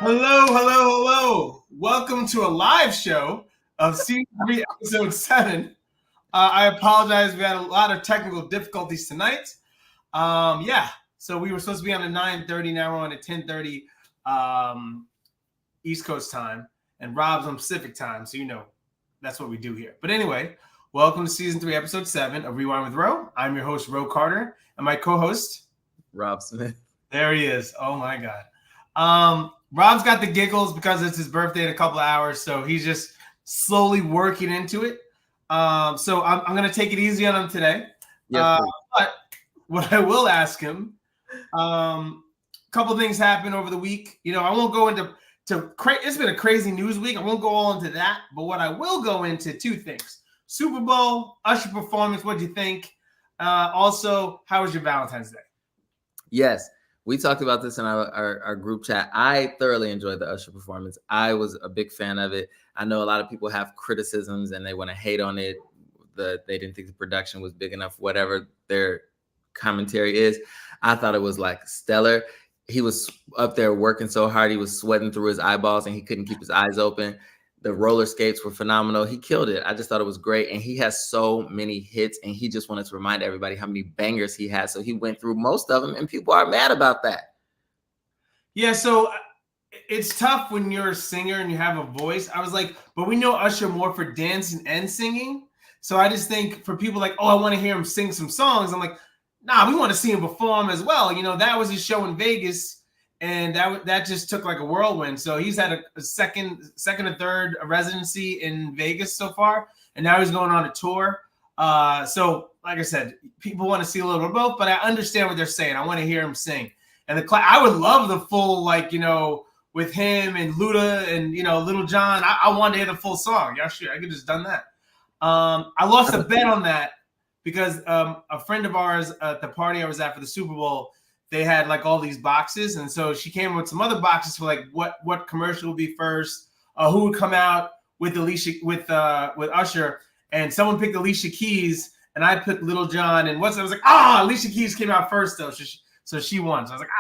Hello, hello, hello. Welcome to a live show of Season 3, Episode 7. I apologize. We had a lot of technical difficulties tonight. So we were supposed to be on at 9:30. Now we're on at 10:30 East Coast time. And Rob's on Pacific time. So, that's what we do here. But anyway, welcome to Season 3, Episode 7 of Rewind with Ro. I'm your host, Ro Carter. And my co-host? Rob Smith. There he is. Oh, my God. Rob's got the giggles because it's his birthday in a couple of hours, so he's just slowly working into it. So I'm going to take it easy on him today. Yes, but what I will ask him, a couple of things happened over the week. I won't go into it's been a crazy news week. I won't go all into that, but what I will go into, two things: Super Bowl, Usher performance. What'd you think? Also, how was your Valentine's Day? Yes. We talked about this in our group chat. I thoroughly enjoyed the Usher performance. I was a big fan of it. I know a lot of people have criticisms and they want to hate on it. They didn't think the production was big enough, whatever their commentary is. I thought it was like stellar. He was up there working so hard. He was sweating through his eyeballs and he couldn't keep his eyes open. The roller skates were phenomenal. He killed it. I just thought it was great. And he has so many hits and he just wanted to remind everybody how many bangers he has. So he went through most of them and people are mad about that. Yeah, so it's tough when you're a singer and you have a voice. I was like, but we know Usher more for dancing and singing. So I just think for people like, oh, I want to hear him sing some songs. I'm like, nah, we want to see him perform as well. That was his show in Vegas. And that just took like a whirlwind. So he's had a second or third residency in Vegas so far, and now he's going on a tour. So like I said, people want to see a little bit of both, but I understand what they're saying. I want to hear him sing. And I would love the full, with him and Luda and Little John. I wanted to hear the full song. Yeah, sure, I could just done that. I lost a bet on that because a friend of ours at the party I was at for the Super Bowl, they had like all these boxes, and so she came with some other boxes for like what commercial would be first, who would come out with Usher, and someone picked Alicia Keys, and I picked Little John, and I was like, Alicia Keys came out first though, so she won. So I was like,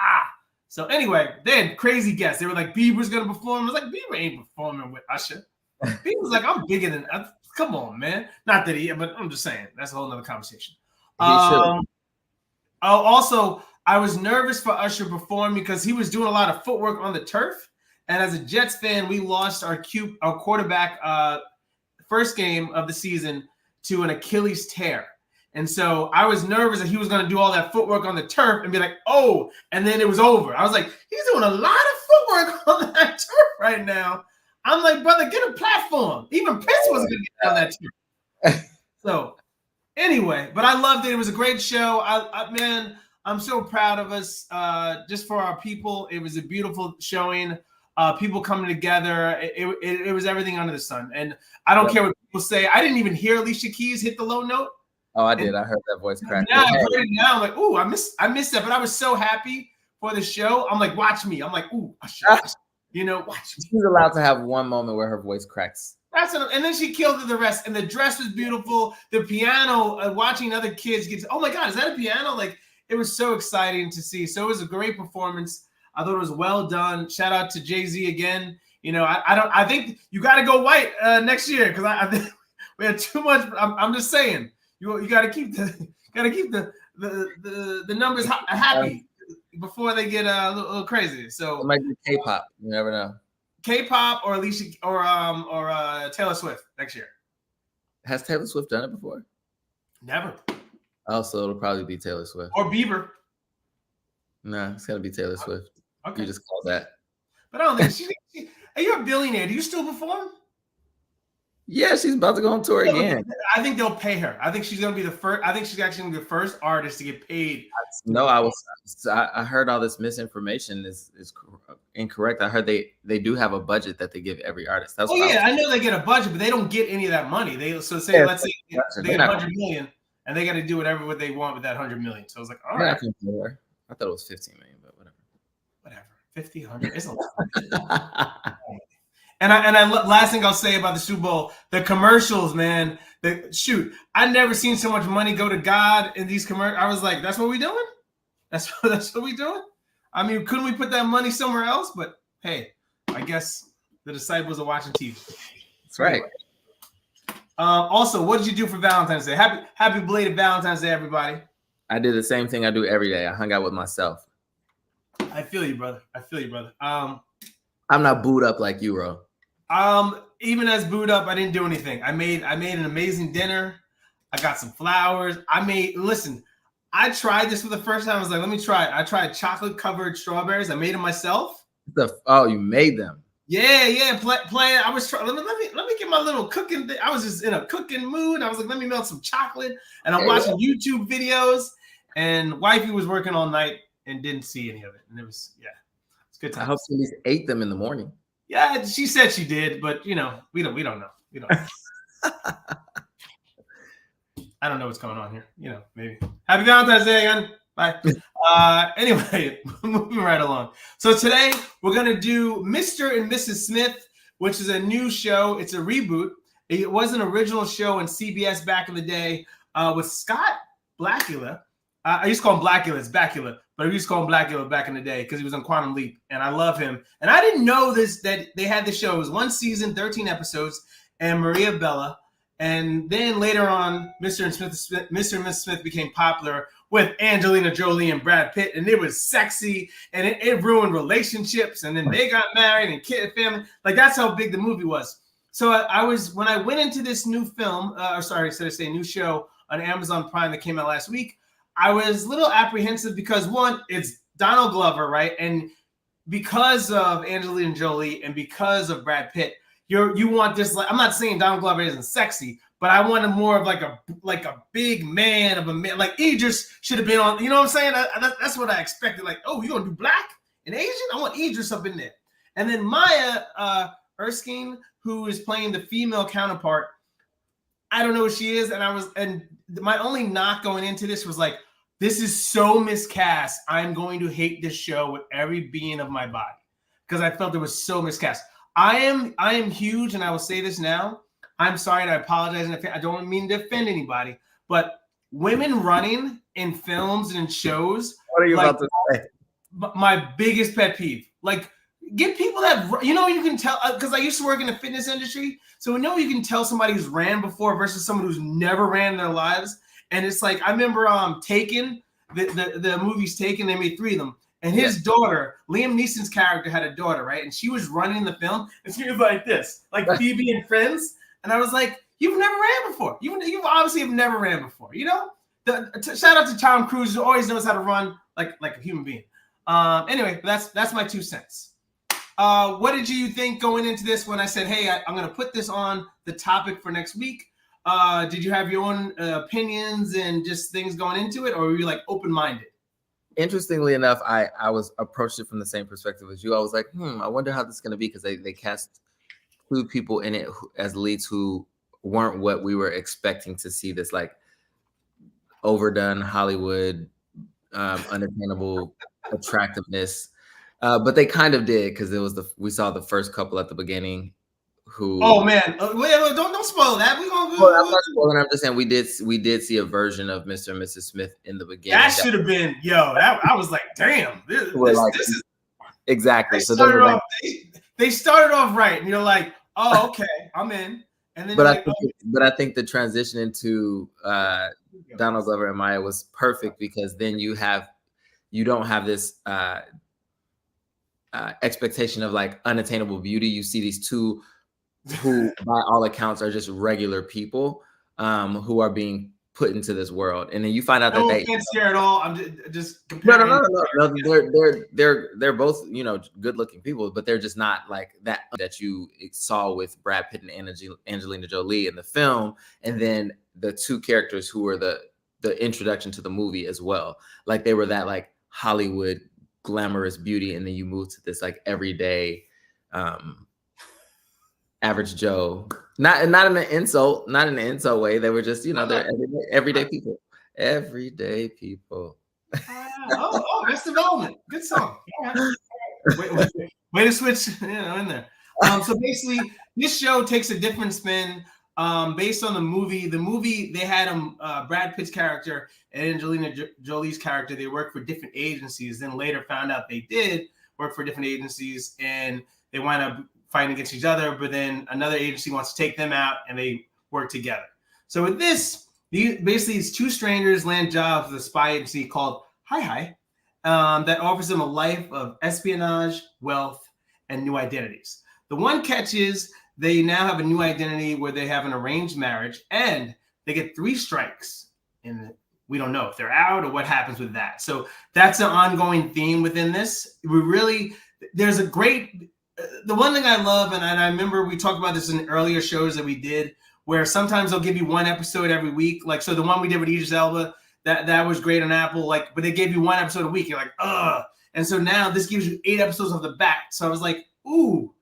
So anyway, they had crazy guests. They were like, Bieber's gonna perform. I was like, Bieber ain't performing with Usher. Bieber's like, I'm bigger than. Come on, man. Not that but I'm just saying that's a whole nother conversation. Also, I was nervous for Usher perform because he was doing a lot of footwork on the turf. And as a Jets fan, we lost our quarterback first game of the season to an Achilles tear. And so I was nervous that he was going to do all that footwork on the turf and be like, oh, and then it was over. I was like, he's doing a lot of footwork on that turf right now. I'm like, brother, get a platform. Even Prince wasn't going to get on that turf. So anyway, but I loved it. It was a great show. Man, I'm so proud of us. Just for our people, it was a beautiful showing. People coming together. It was everything under the sun. And I don't care what people say. I didn't even hear Alicia Keys hit the low note. Oh, I did. I heard that voice crack. Now I heard it now. I'm like, ooh, I missed that. But I was so happy for the show. I'm like, watch me. I'm like, ooh, watch me. She's allowed to have one moment where her voice cracks. And then she killed the rest. And the dress was beautiful. The piano, watching other kids get. Oh my God, is that a piano? Like, it was so exciting to see. So it was a great performance. I thought it was well done. Shout out to Jay-Z again. I think you got to go white next year because I think we had too much. I'm just saying you got to keep the numbers happy before they get a little crazy. So it might be K-pop. You never know. K-pop or Alicia or Taylor Swift next year. Has Taylor Swift done it before? Never. Oh, so it'll probably be Taylor Swift. Or Bieber. No, it's gonna be Taylor Swift. Okay. You just call that. But I don't think are you a billionaire? Do you still perform? Yeah, she's about to go on tour again. I think they'll pay her. I think she's gonna be the first. I think she's actually gonna be the first artist to get paid. No, I heard all this misinformation is incorrect. I heard they do have a budget that they give every artist. That's I know they get a budget, but they don't get any of that money. Let's say they get 100 million, and they got to do what they want with that 100 million. So I was like, all right. I thought it was 15 million, but whatever. 50, 100 is a lot. And last thing I'll say about the Super Bowl, the commercials, man. I never seen so much money go to God in these commercials. I was like, that's what we doing? That's what we doing? I mean, couldn't we put that money somewhere else? But hey, I guess the disciples are watching TV. That's right. Also, what did you do for Valentine's Day? Happy belated Valentine's Day, everybody. I did the same thing I do every day. I hung out with myself. I feel you, brother. I'm not booed up like you, bro. Even as booed up, I didn't do anything. I made an amazing dinner. I got some flowers. I tried this for the first time. I was like, let me try it. I tried chocolate covered strawberries. I made them myself. You made them? Yeah. Playing. I was trying. Let me get my little cooking. I was just in a cooking mood. I was like, let me melt some chocolate. And I'm watching YouTube videos. And wifey was working all night and didn't see any of it. And it's good time. I hope she at least ate them in the morning. Yeah, she said she did, but we don't know. We don't know. I don't know what's going on here. Maybe. Happy Valentine's Day again. Bye. Anyway, moving right along. So today we're gonna do Mr. and Mrs. Smith, which is a new show. It's a reboot. It was an original show on CBS back in the day with Scott Bakula. I used to call him Blackula. It's Bakula, but I used to call him Blackula back in the day because he was on Quantum Leap, and I love him. And I didn't know that they had the show. It was one season, 13 episodes, and Maria Bella. And then later on, Mr. and Mrs. Smith became popular with Angelina Jolie and Brad Pitt, and it was sexy, and it ruined relationships. And then they got married and kid family. Like that's how big the movie was. So when I went into this new film, new show on Amazon Prime that came out last week, I was a little apprehensive because one, it's Donald Glover, right? And because of Angelina Jolie and because of Brad Pitt, you want this, like, I'm not saying Donald Glover isn't sexy, but I wanted more of like a big man of a man. Like Idris should have been on, you know what I'm saying? That's what I expected. Like, oh, you gonna do black and Asian? I want Idris up in there. And then Maya Erskine, who is playing the female counterpart, I don't know who she is. And my only knock going into this was like, this is so miscast. I'm going to hate this show with every being of my body because I felt it was so miscast. I am huge, and I will say this now. I'm sorry, and I apologize. And I don't mean to offend anybody, but women running in films and in shows. What are you about to say? My biggest pet peeve. Like, get people that you can tell, because I used to work in the fitness industry, so you can tell somebody who's ran before versus someone who's never ran in their lives. And it's like, I remember Taken, the movie's Taken, they made 3 of them. And his daughter, Liam Neeson's character had a daughter, right? And she was running the film, and she was like this, like Phoebe and Friends. And I was like, you've never ran before. You obviously have never ran before, Shout out to Tom Cruise, who always knows how to run like a human being. Anyway, that's my 2 cents. What did you think going into this when I said, hey, I'm going to put this on the topic for next week? Did you have your own opinions and just things going into it, or were you like open-minded? Interestingly enough, I was approached it from the same perspective as you. I was like, I wonder how this is going to be, because they cast 2 people in it as leads who weren't what we were expecting to see. This like overdone Hollywood, unattainable attractiveness, but they kind of did, because we saw the first couple at the beginning. Oh man! Wait, don't spoil that. I'm not spoiling. I'm just saying we did see a version of Mr. and Mrs. Smith in the beginning. That should have been I was like, damn, this is exactly. They started off right, and you're like, oh, okay, I'm in. And then, I think the transition into Donald Glover and Maya was perfect, because then you don't have this expectation of like unattainable beauty. You see these 2 who by all accounts are just regular people who are being put into this world, and then you find out that they can't stare at all. I'm just comparing. No. They're both good looking people, but they're just not like that you saw with Brad Pitt and Angelina Jolie in the film, and then the 2 characters who were the introduction to the movie as well. Like they were that like Hollywood glamorous beauty, and then you move to this like everyday average Joe, not in an insult way. They were just, they're everyday people. Everyday people. That's development. Good song. Yeah. Way to switch, in there. So basically, this show takes a different spin based on the movie. The movie, they had Brad Pitt's character and Angelina Jolie's character. They worked for different agencies. Then later found out they did work for different agencies, and they wind up fighting against each other, but then another agency wants to take them out and they work together. So with this, basically these two strangers land jobs with a spy agency called Hi that offers them a life of espionage, wealth, and new identities. The one catch is they now have a new identity where they have an arranged marriage and they get 3 strikes. And we don't know if they're out or what happens with that. So that's an ongoing theme within this. There's a great, the one thing I love, and I remember we talked about this in earlier shows that we did, where sometimes they'll give you one episode every week. Like, so the one we did with Idris Elba, that was great on Apple, like, but they gave you one episode a week. You're like, ugh. And so now this gives you 8 episodes off the bat. So I was like, ooh,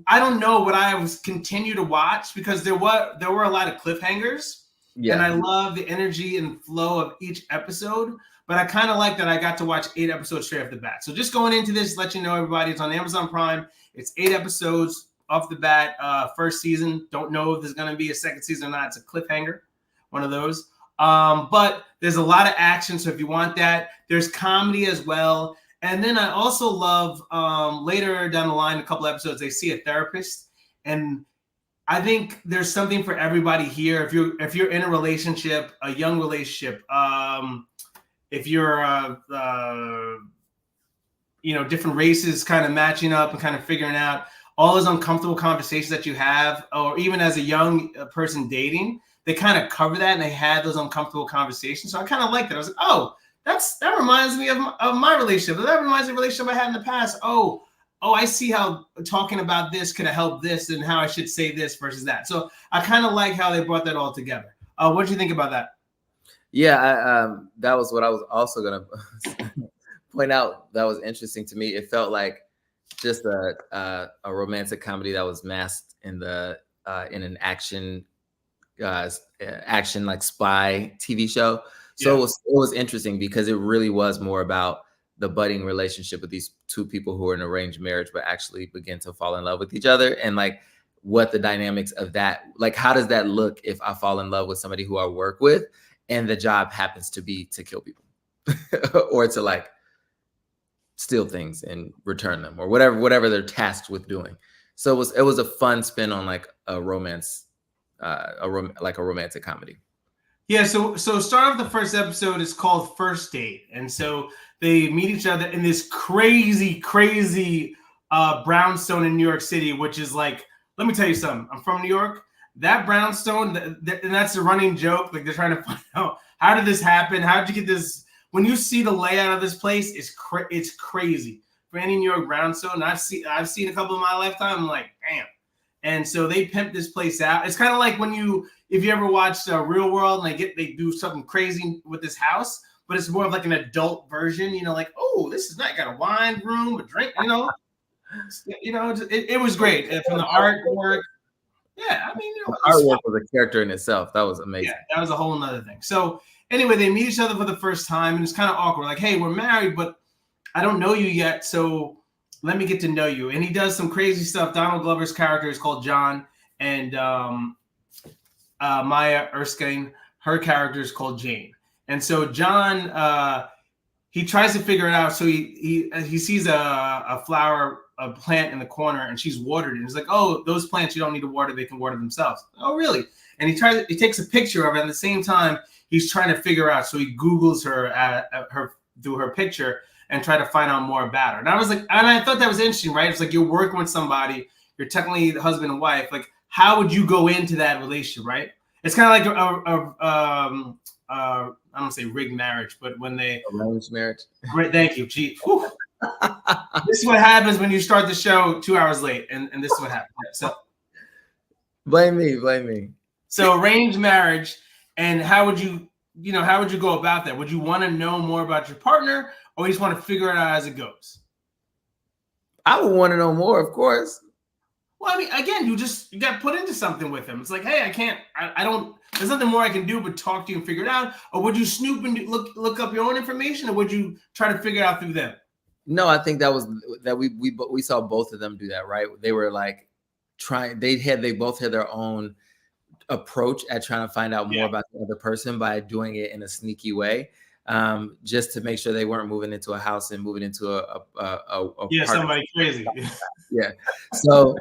I don't know what I was continue to watch, because there were a lot of cliffhangers. Yeah. And I love the energy and flow of each episode, but I kind of like that I got to watch 8 episodes straight off the bat. So just going into this, let you know, everybody, it's on Amazon Prime. It's 8 episodes off the bat, first season. Don't know if there's going to be a second season or not. It's a cliffhanger, one of those. But there's a lot of action. So if you want that, there's comedy as well. And then I also love later down the line, a couple episodes, they see a therapist. And I think there's something for everybody here. If you're in a relationship, a young relationship, if you're different races kind of matching up and kind of figuring out all those uncomfortable conversations that you have, or even as a young person dating, they kind of cover that and they had those uncomfortable conversations. So I kind of like that. I was like, oh, that reminds me of my relationship. That reminds me of a relationship I had in the past. Oh, I see how talking about this could have helped this and how I should say this versus that. So I kind of like how they brought that all together. What do you think about that? Yeah, that was what I was also going to point out. That was interesting to me. It felt like just a romantic comedy that was masked in an action like spy TV show. So yeah. It was interesting because it really was more about the budding relationship with these 2 people who are in arranged marriage, but actually begin to fall in love with each other, and like what the dynamics of that, like how does that look if I fall in love with somebody who I work with and the job happens to be to kill people or to like steal things and return them or whatever they're tasked with doing. So it was a fun spin on like a romance, like a romantic comedy. Yeah, so start off the first episode is called First Date. And so they meet each other in this crazy brownstone in New York City, which is like, let me tell you something. I'm from New York. That brownstone, and that's a running joke. Like they're trying to find out, how did this happen? How did you get this? When you see the layout of this place, it's crazy. For any New York brownstone, I've seen a couple in my lifetime. I'm like, damn. And so they pimp this place out. It's kind of like if you ever watched Real World and they do something crazy with this house, but it's more of like an adult version, like, oh, this is nice. Got a wine room, a drink, it was great. From the artwork. Yeah, I mean, artwork was a character in itself. That was amazing. Yeah, that was a whole nother thing. So anyway, they meet each other for the first time and it's kind of awkward. Like, hey, we're married, but I don't know you yet. So let me get to know you. And he does some crazy stuff. Donald Glover's character is called John, and Maya Erskine, her character is called Jane. And so John, he tries to figure it out. So he sees a plant in the corner, and she's watered. And he's like, oh, those plants you don't need to water; they can water themselves. Oh, really? And he takes a picture of it. At the same time, he's trying to figure out. So he Googles her through her picture and try to find out more about her. And I was like, and I thought that was interesting, right? It's like you're working with somebody, you're technically the husband and wife. Like, how would you go into that relationship, right? It's kind of like I don't say rigged marriage, but when they arranged marriage. Great, thank you. Gee, this is what happens when you start the show 2 hours late, and this is what happens. So blame me. So arranged marriage, and how would you go about that? Would you want to know more about your partner, or you just want to figure it out as it goes? I would want to know more, of course. Well, I mean, again, you got put into something with him. It's like, hey, I don't, there's nothing more I can do but talk to you and figure it out. Or would you snoop and look up your own information, or would you try to figure it out through them? No, I think we saw both of them do that, right? They were like they both had their own approach at trying to find out more about the other person by doing it in a sneaky way. just to make sure they weren't moving into a house and moving into a somebody crazy. Yeah. So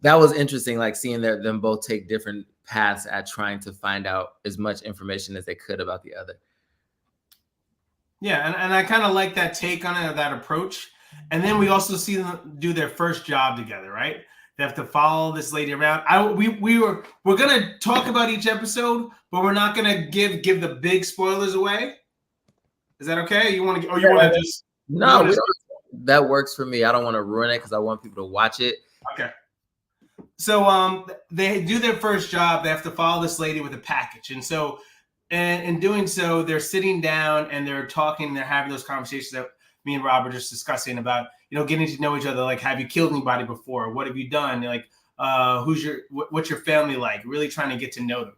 that was interesting, like seeing them both take different paths at trying to find out as much information as they could about the other. Yeah, and I kind of like that take on it, that approach. And then we also see them do their first job together, right? They have to follow this lady around. We're gonna talk about each episode, but we're not gonna give the big spoilers away. Is that okay? You want to just no? That works for me. I don't want to ruin it because I want people to watch it. Okay. So they do their first job. They have to follow this lady with a package, and so and in doing so, they're sitting down and they're talking. They're having those conversations that me and Rob were just discussing about, getting to know each other. Like, have you killed anybody before? What have you done? Like, what's your family like? Really trying to get to know them.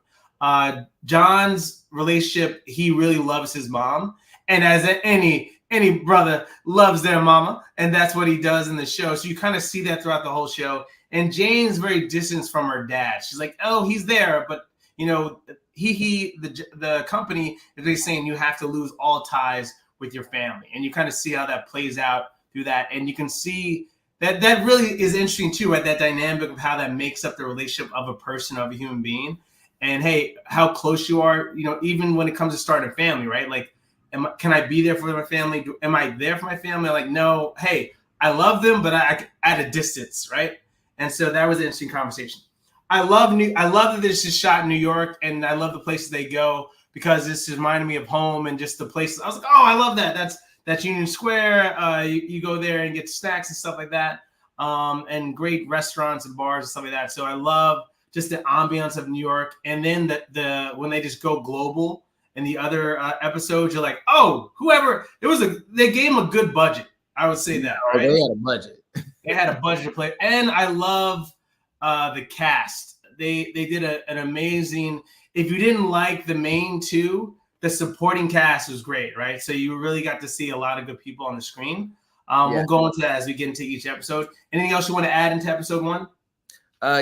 John's relationship, he really loves his mom, and as any brother loves their mama, and that's what he does in the show. So you kind of see that throughout the whole show. And Jane's very distanced from her dad. She's like, oh, he's there, but the company is really saying you have to lose all ties with your family, and you kind of see how that plays out through that, and you can see that really is interesting too, right? That dynamic of how that makes up the relationship of a person, of a human being, and hey, how close you are, even when it comes to starting a family, right? Like, can I be there for my family? Am I there for my family? Like, no, hey, I love them, but I at a distance, right? And so that was an interesting conversation. I love that this is shot in New York, and I love the places they go because this reminded me of home and just the places. I was like, oh, I love that. That's Union Square. You go there and get snacks and stuff like that, and great restaurants and bars and stuff like that. So I love just the ambiance of New York. And then the when they just go global in the other episodes, you're like, oh, they gave them a good budget. I would say that. Right? They had a budget. They had a budget to play, and I love the cast. They did an amazing. If you didn't like the main two, the supporting cast was great, right? So you really got to see a lot of good people on the screen. We'll go into that as we get into each episode. Anything else you want to add into episode 1?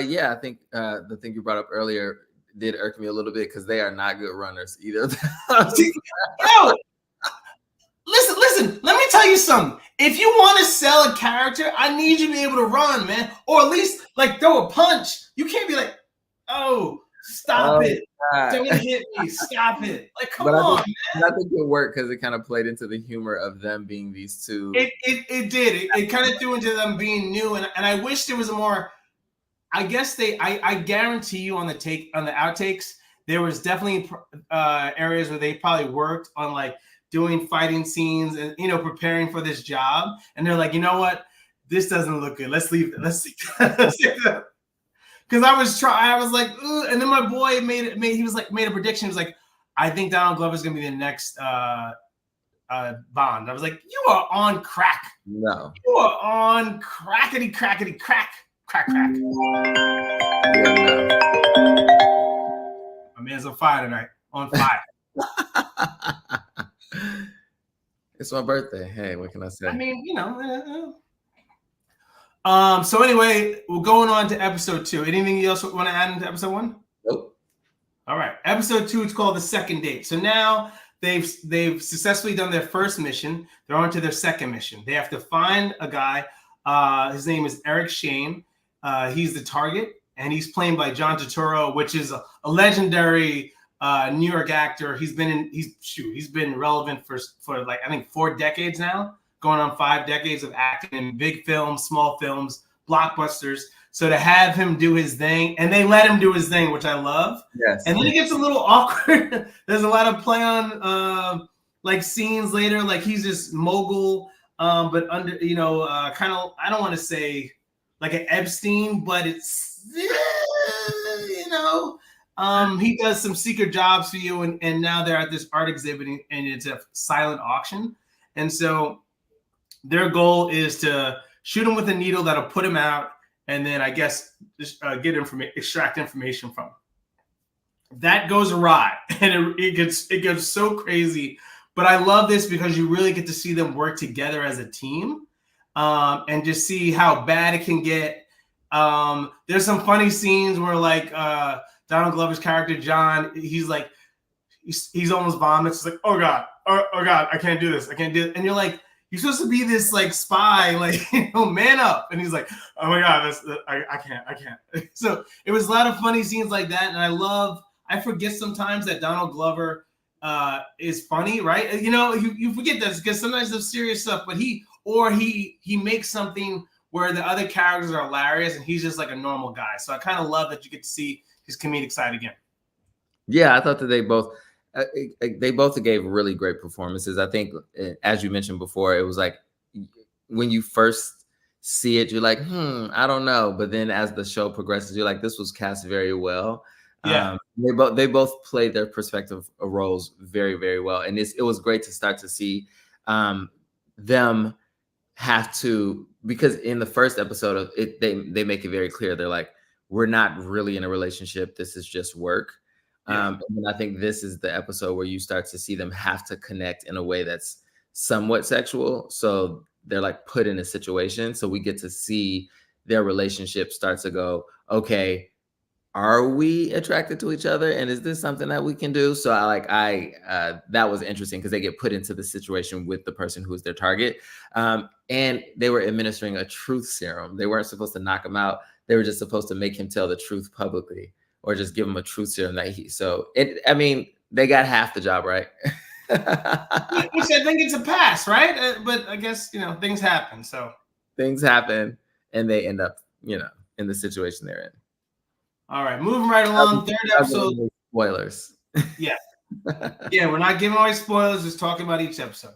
Yeah, I think the thing you brought up earlier did irk me a little bit because they are not good runners either. Yo, listen. Let me tell you something. If you want to sell a character, I need you to be able to run, man, or at least like throw a punch. You can't be like, oh. Stop it. God. Don't hit me. Stop it. Like, come on, man. I think it worked because it kind of played into the humor of them being these two. It did. It kind of threw into them being new. And I wish there was a more, I guess I guarantee you on the outtakes, there was definitely areas where they probably worked on like doing fighting scenes and, preparing for this job. And they're like, you know what? This doesn't look good. Let's leave it. Let's see. Because I was like, ooh, and then my boy made a prediction. He was like, I think Donald Glover's gonna be the next Bond. I was like, you are on crack. No, you are on crackety crack. Yeah, no. My man's on fire tonight. On fire. It's my birthday. Hey, what can I say? I mean, So anyway, we're going on to episode 2. Anything else you want to add into episode 1? Nope. All right. Episode 2 is called The Second Date. So now they've successfully done their first mission. They're on to their second mission. They have to find a guy. His name is Eric Shane. He's the target, and he's played by John Turturro, which is a legendary New York actor. He's been relevant for like, I think 4 decades now. Going on 5 decades of acting in big films, small films, blockbusters. So to have him do his thing, and they let him do his thing, which I love. Yes. And then it gets a little awkward. There's a lot of play on like scenes later, like he's this mogul, but under, kind of, I don't want to say like an Epstein, but it's, he does some secret jobs for you, and now they're at this art exhibit, and it's a silent auction. And so their goal is to shoot him with a needle that'll put him out, and then I guess just extract information from him. That goes awry, and it gets so crazy. But I love this because you really get to see them work together as a team, and just see how bad it can get. There's some funny scenes where like Donald Glover's character John, he's like, he's almost vomits. It's like, oh God, oh God, I can't do this. I can't do it. And you're like, you're supposed to be this like spy, like, man up. And he's like, oh my God, I can't. So it was a lot of funny scenes like that. And I forget sometimes that Donald Glover is funny, right? You forget this because sometimes the serious stuff, but he makes something where the other characters are hilarious and he's just like a normal guy. So I kind of love that you get to see his comedic side again. Yeah, I thought that they both gave really great performances. I think, as you mentioned before, it was like when you first see it, you're like, I don't know. But then as the show progresses, you're like, this was cast very well. Yeah. They both played their respective roles very, very well. And it was great to start to see them have to, because in the first episode of it, they make it very clear. They're like, we're not really in a relationship. This is just work. Yeah. And I think this is the episode where you start to see them have to connect in a way that's somewhat sexual. So they're like put in a situation. So we get to see their relationship start to go, okay, are we attracted to each other? And is this something that we can do? So that was interesting because they get put into the situation with the person who's their target. And they were administering a truth serum. They weren't supposed to knock him out. They were just supposed to make him tell the truth publicly, or just give him a truth serum they got half the job, right? Which I think it's a pass, right? But I guess, things happen. So things happen and they end up, in the situation they're in. All right, moving right along. Third episode. Spoilers. Yeah. Yeah, we're not giving away spoilers, just talking about each episode.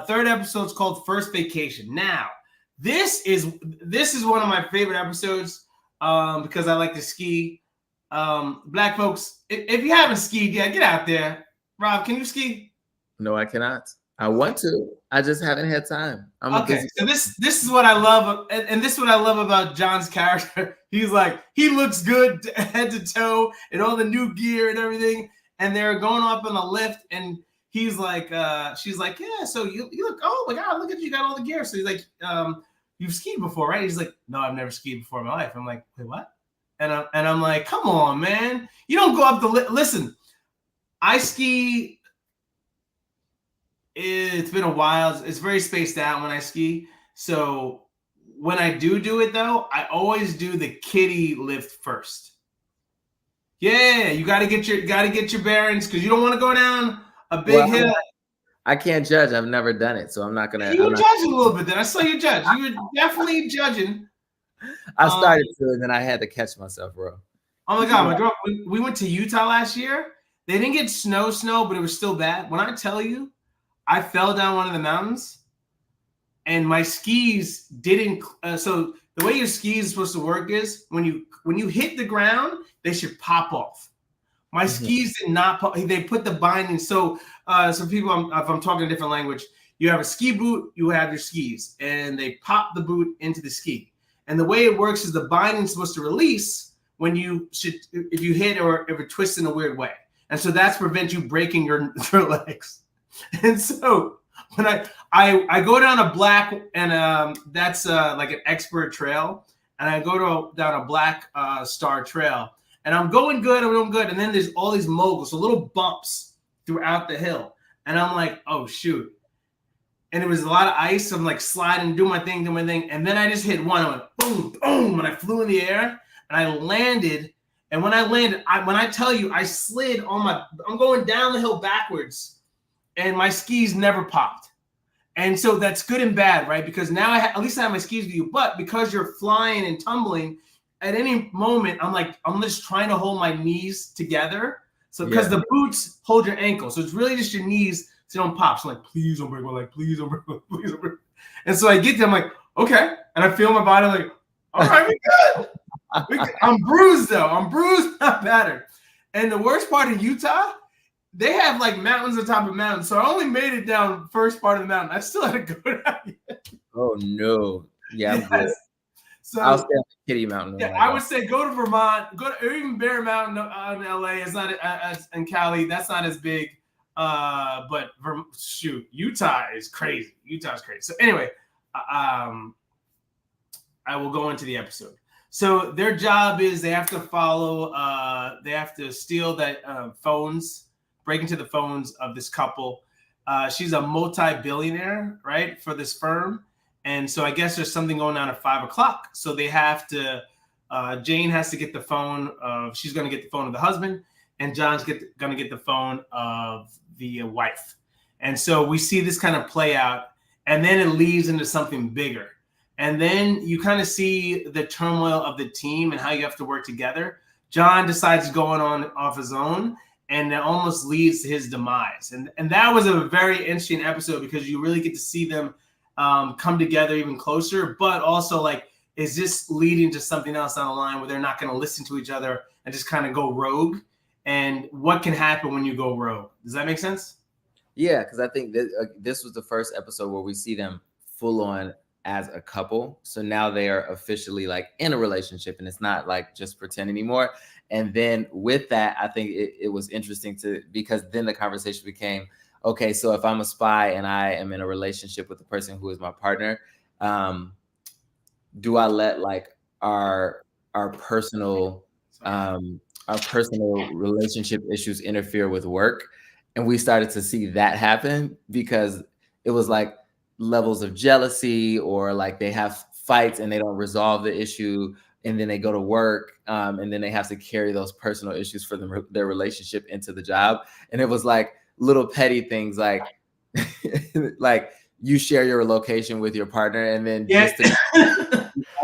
Third episode is called First Vacation. Now, this is one of my favorite episodes because I like to ski. Black folks, if you haven't skied yet, get out there. Rob, can you ski? No, I cannot. I want to. I just haven't had time. Okay, so this is what I love, and this is what I love about John's character. He's like, he looks good head to toe and all the new gear and everything, and they're going up on the lift, and he's like, she's like, yeah, so you look, oh my God, look at you got all the gear. So he's like, you've skied before, right? He's like, no, I've never skied before in my life. I'm like, wait, what? And I'm like, come on, man, you don't go up the listen. I ski. It's been a while. It's very spaced out when I ski. So when I do it though, I always do the kiddie lift first. Yeah, you got to get your bearings because you don't want to go down a big hill. I can't judge. I've never done it, so I'm not gonna. You were judging a little bit. Then I saw you judge. You were definitely judging. I started to, and then I had to catch myself, bro. Oh my God, my girl. We went to Utah last year. They didn't get snow, but it was still bad. When I tell you, I fell down one of the mountains and my skis didn't. So the way your skis are supposed to work is when you hit the ground, they should pop off. My skis did not pop. They put the binding. So some people, if I'm talking a different language, you have a ski boot, you have your skis, and they pop the boot into the ski. And the way it works is the binding is supposed to release when if you hit or if it twists in a weird way. And so that's prevent you breaking your legs. And so when I go down a black, and that's like an expert trail, and I go down a black star trail, and I'm going good, and then there's all these moguls, so little bumps throughout the hill, and I'm like, oh shoot, and it was a lot of ice. So I'm like sliding, doing my thing, and then I just hit one. I went boom, boom, and I flew in the air, and I landed. And when I landed, when I tell you, I slid I'm going down the hill backwards. And my skis never popped. And so that's good and bad, right? Because now at least I have my skis with you. But because you're flying and tumbling, at any moment, I'm just trying to hold my knees together. So because the boots hold your ankle. So it's really just your knees so don't pop. So I'm like, please don't break my leg. Please don't break my leg. Please don't break. And so I get there, I'm like, okay. And I feel my body like, all right, we good. I'm bruised though. I'm bruised, not battered. And the worst part of Utah, they have like mountains on top of mountains. So I only made it down first part of the mountain. I still had to go down. Oh no. Yeah. Yes. So I'll stay on the Kitty Mountain. Yeah, I would say go to Vermont, or even Bear Mountain in LA. It's not in Cali. That's not as big. But shoot, Utah is crazy. Utah's crazy. So anyway, I will go into the episode. So their job is they have to follow. They have to steal that phones. break into the phones of this couple. She's a multi-billionaire, right, for this firm. And so I guess there's something going on at 5 o'clock. So they have to, Jane has to get the phone she's going to get the phone of the husband, and John's going to get the phone of the wife. And so we see this kind of play out, and then it leads into something bigger. And then you kind of see the turmoil of the team and how you have to work together. John decides going on off his own, and that almost leads to his demise. And that was a very interesting episode because you really get to see them come together even closer, but also like, is this leading to something else down the line where they're not going to listen to each other and just kind of go rogue? And what can happen when you go rogue? Does that make sense? Yeah, because I think that, this was the first episode where we see them full on as a couple. So now they are officially like in a relationship, and it's not like just pretend anymore. And then with that, I think it was interesting because then the conversation became, okay, so if I'm a spy and I am in a relationship with the person who is my partner, do I let like our personal relationship issues interfere with work? And we started to see that happen because it was like levels of jealousy, or like they have fights and they don't resolve the issue, and then they go to work, and then they have to carry those personal issues for their relationship into the job. And it was like little petty things like like you share your location with your partner, and then just to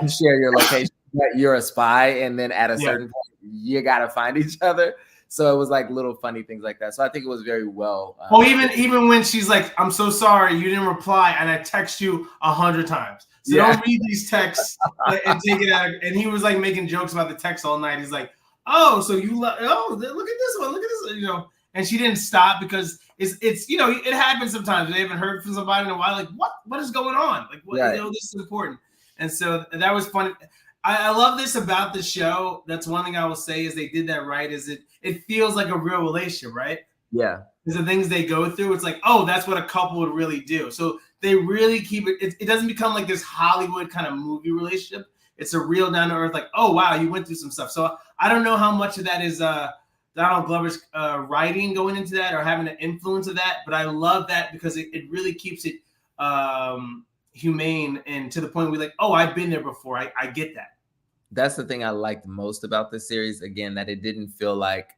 share your location, you're a spy, and then at a certain point you gotta find each other. So it was like little funny things like that. So I think it was very well. Even when she's like, "I'm so sorry, you didn't reply, and I text you 100 times." So don't read these texts and take it out. And he was like making jokes about the text all night. He's like, "Oh, so you look at this one, look at this," you know. And she didn't stop because it's you know, it happens sometimes. They haven't heard from somebody in a while. Like, what is going on? Like, what, you know, this is important. And so that was funny. I love this about the show. That's one thing I will say is they did that right. Is it feels like a real relationship, right? Yeah. Because the things they go through, it's like, oh, that's what a couple would really do. So they really keep it. It doesn't become like this Hollywood kind of movie relationship. It's a real down to earth. Like, oh wow, you went through some stuff. So I don't know how much of that is Donald Glover's writing going into that or having an influence of that, but I love that because it really keeps it humane and to the point where like, oh, I've been there before. I get that. That's the thing I liked most about this series. Again, that it didn't feel like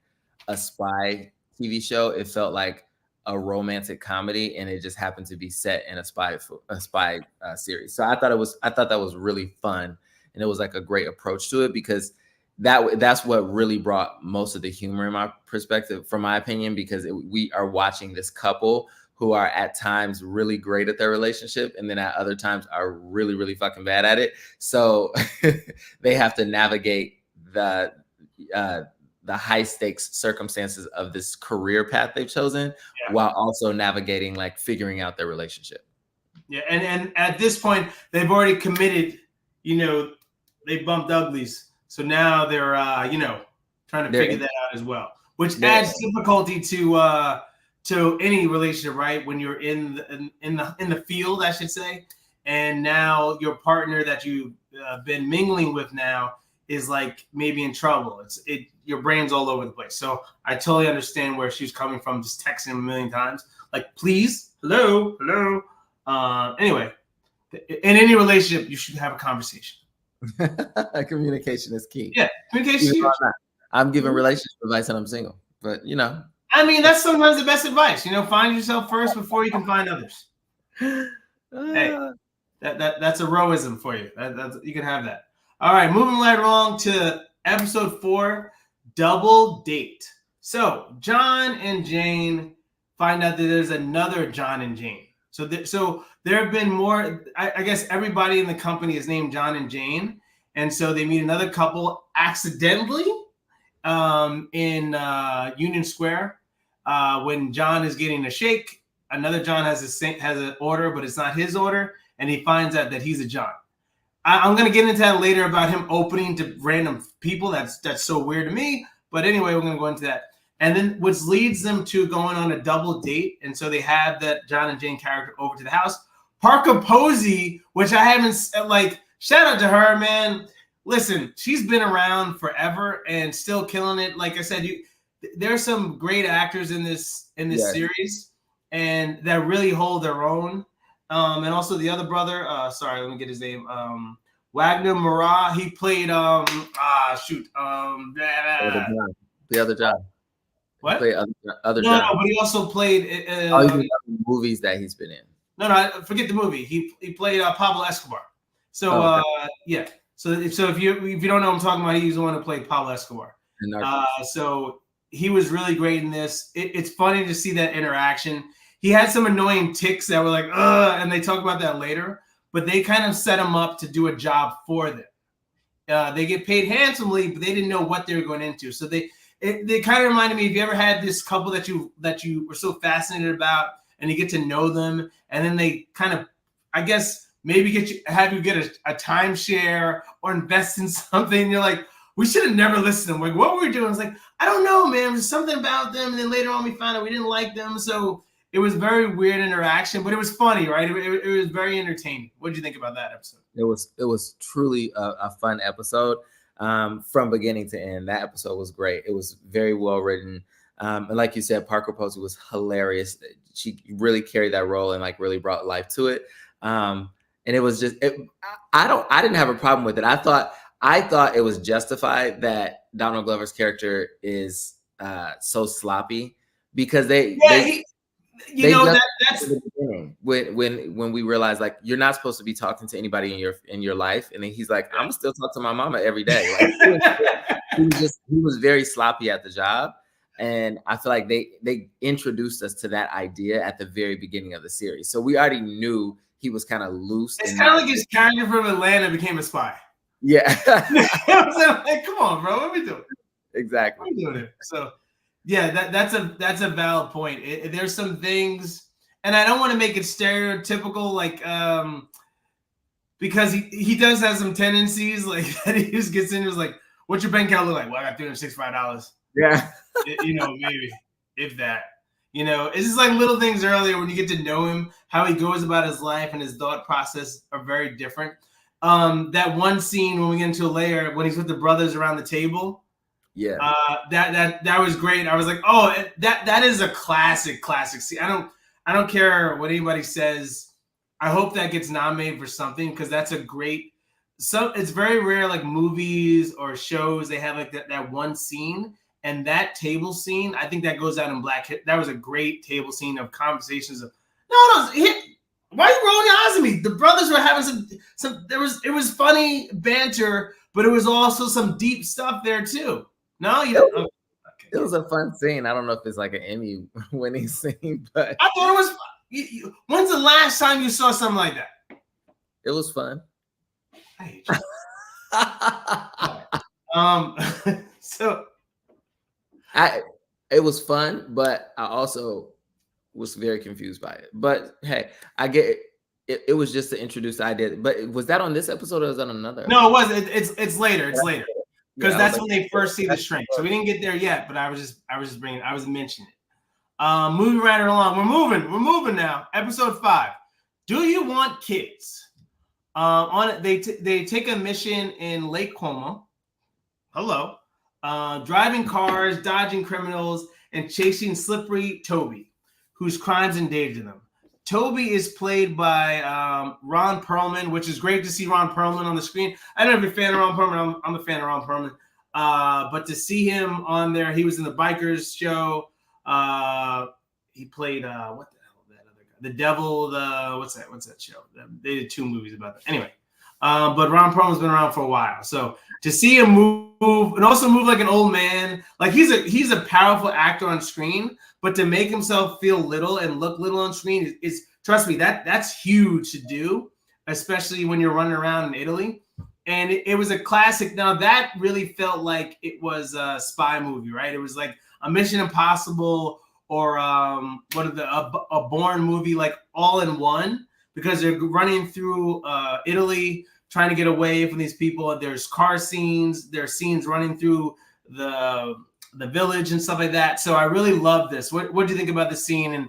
a spy TV show. It felt like a romantic comedy, and it just happened to be set in a spy series. So I thought that was really fun, and it was like a great approach to it because that's what really brought most of the humor in my perspective, from my opinion, because we are watching this couple who are at times really great at their relationship, and then at other times are really, really fucking bad at it. So they have to navigate the high stakes circumstances of this career path they've chosen, while also navigating like figuring out their relationship. Yeah, and at this point they've already committed. You know, they bumped uglies, so now they're trying to figure that out as well, which adds difficulty to any relationship, right? When you're in the field, I should say, and now your partner that you've been mingling with now is like maybe in trouble. Your brain's all over the place. So I totally understand where she's coming from, just texting him a million times, like, please, hello. Anyway, in any relationship, you should have a conversation. Communication is key. Yeah, communication. I'm giving relationship advice and I'm single, but you know. I mean, that's sometimes the best advice. You know, find yourself first before you can find others. Hey, that's a Roism for you. That's, you can have that. All right, moving right along to episode 4, Double Date. So John and Jane find out that there's another John and Jane. So there have been more. I guess everybody in the company is named John and Jane, and so they meet another couple accidentally in Union Square. When John is getting a shake, another John has an order, but it's not his order, and he finds out that he's a John. I'm going to get into that later about him opening to random people. That's so weird to me. But anyway, we're going to go into that. And then which leads them to going on a double date. And so they have that John and Jane character over to the house. Parker Posey, which I haven't, like, shout out to her, man. Listen, she's been around forever and still killing it. Like I said, there's some great actors in this Yes. series, and that really hold their own. And also the other brother, sorry, let me get his name. Wagner Moura. He played The other John. What? He played other No, John. no, but he also played. Movies that he's been in. No, forget the movie. He played Pablo Escobar. So okay. yeah. So if you don't know what I'm talking about, he's the one who played Pablo Escobar. So he was really great in this. It's funny to see that interaction. He had some annoying tics that were like, and they talk about that later. But they kind of set him up to do a job for them. They get paid handsomely, but they didn't know what they were going into. So they kind of reminded me, if you ever had this couple that you were so fascinated about, and you get to know them, and then they kind of, I guess, maybe have you get a timeshare or invest in something. And you're like, we should have never listened to them. Like, what were we doing? I was like, I don't know, man. There's something about them. And then later on, we found out we didn't like them. So it was very weird interaction, but it was funny, right? It was very entertaining. What did you think about that episode? It was truly a fun episode from beginning to end. That episode was great. It was very well written. And like you said, Parker Posey was hilarious. She really carried that role and like really brought life to it. And it was just, I didn't have a problem with it. I thought it was justified that Donald Glover's character is so sloppy, because that's when we realized, like, you're not supposed to be talking to anybody in your life, and then he's like, I'm still talking to my mama every day. Like, he was very sloppy at the job. And I feel like they introduced us to that idea at the very beginning of the series. So we already knew he was kind of loose. It's kind of like his character from Atlanta became a spy. Yeah. Like, come on, bro. What are we doing? Exactly. What are we doing here? So, yeah, that's a valid point. There's some things, and I don't want to make it stereotypical, like, because he does have some tendencies, like, that he just gets in. He was like, what's your bank account look like? Well, I got $365. Yeah. Maybe, if that. It's just like little things earlier when you get to know him, how he goes about his life and his thought process are very different. That one scene when we get into a layer when he's with the brothers around the table. Yeah. That was great. I was like, oh, that is a classic scene. I don't care what anybody says. I hope that gets nominated for something, because that's a great. It's very rare, like movies or shows, they have like that one scene. And that table scene, I think that goes out in that was a great table scene of conversations of, why are you rolling your eyes at me? The brothers were having some it was funny banter, but it was also some deep stuff there too. No, you don't. Okay. It was a fun scene. I don't know if it's like an Emmy winning scene, but I thought it was. When's the last time you saw something like that? It was fun. I hate you. So. It was fun, but I also was very confused by it. But hey, I get it. It was just to introduce the idea. But was that on this episode or was that on another? No, it wasn't. It's later. It's later, because that's when they first see the shrink. So we didn't get there yet. But I was mentioning it. Moving right along. We're moving now. Episode 5. Do you want kids? They take a mission in Lake Como. Hello. Driving cars, dodging criminals, and chasing slippery Toby, whose crimes endanger them. Toby is played by Ron Perlman, which is great to see Ron Perlman on the screen. I don't know if you're a fan of Ron Perlman. I'm a fan of Ron Perlman. But to see him on there, he was in the Bikers show. He played what the hell that other guy? The Devil. What's that show? They did 2 movies about that. Anyway. But Ron Perlman's been around for a while, so to see him move and also move like an old man, like he's a powerful actor on screen, but to make himself feel little and look little on screen is trust me, that's huge to do, especially when you're running around in Italy. And it was a classic. Now that really felt like it was a spy movie, right? It was like a Mission Impossible or a Bourne movie, like all in one. Because they're running through Italy, trying to get away from these people. There's car scenes. There's scenes running through the village and stuff like that. So I really love this. What do you think about the scene and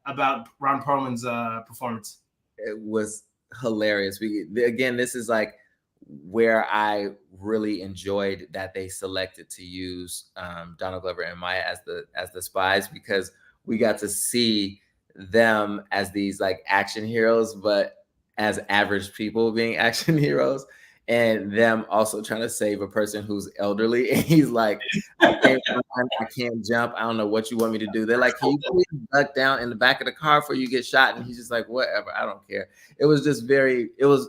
about Ron Perlman's performance? It was hilarious. This is like where I really enjoyed that they selected to use Donald Glover and Maya as the spies, because we got to see them as these like action heroes, but as average people being action heroes, and them also trying to save a person who's elderly. And he's like, I can't run, I can't jump. I don't know what you want me to do. They're like, can you please duck down in the back of the car before you get shot? And he's just like, whatever, I don't care. It was just very, it was